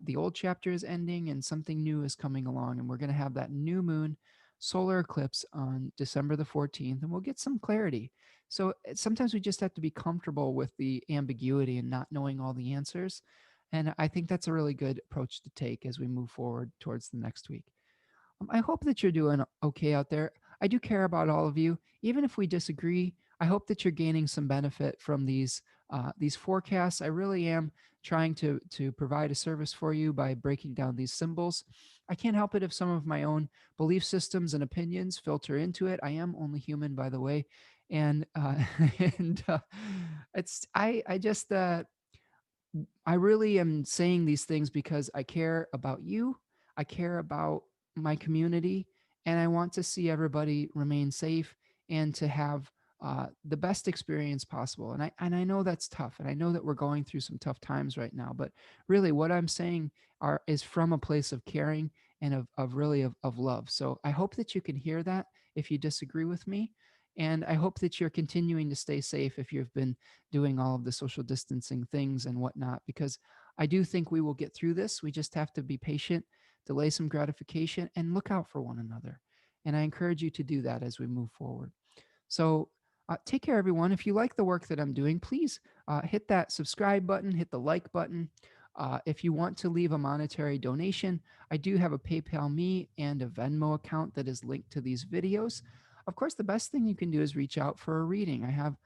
The old chapter is ending, and something new is coming along, and we're going to have that new moon solar eclipse on December the 14th, and we'll get some clarity. So sometimes we just have to be comfortable with the ambiguity and not knowing all the answers. And I think that's a really good approach to take as we move forward towards the next week. I hope that you're doing okay out there. I do care about all of you. Even if we disagree, I hope that you're gaining some benefit from these forecasts. I really am trying to provide a service for you by breaking down these symbols. I can't help it if some of my own belief systems and opinions filter into it. I am only human, by the way, and and it's I just I really am saying these things because I care about you. I care about my community, and I want to see everybody remain safe and to have the best experience possible. And I know that's tough, and I know that we're going through some tough times right now. But really, what I'm saying is from a place of caring and of really of love. So I hope that you can hear that if you disagree with me. And I hope that you're continuing to stay safe if you've been doing all of the social distancing things and whatnot, because I do think we will get through this. We just have to be patient, delay some gratification, and look out for one another. And I encourage you to do that as we move forward. So take care, everyone. If you like the work that I'm doing, please hit that subscribe button, hit the like button. If you want to leave a monetary donation, I do have a PayPal Me and a Venmo account that is linked to these videos. Of course, the best thing you can do is reach out for a reading. I have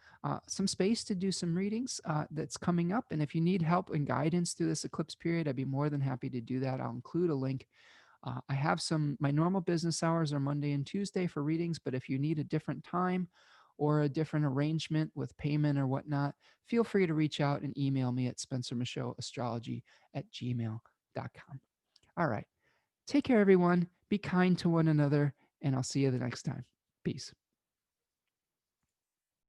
some space to do some readings that's coming up. And if you need help and guidance through this eclipse period, I'd be more than happy to do that. I'll include a link. I have my normal business hours are Monday and Tuesday for readings, but if you need a different time or a different arrangement with payment or whatnot, feel free to reach out and email me at spencermichaudastrology@gmail.com. All right. Take care, everyone. Be kind to one another, and I'll see you the next time. Peace.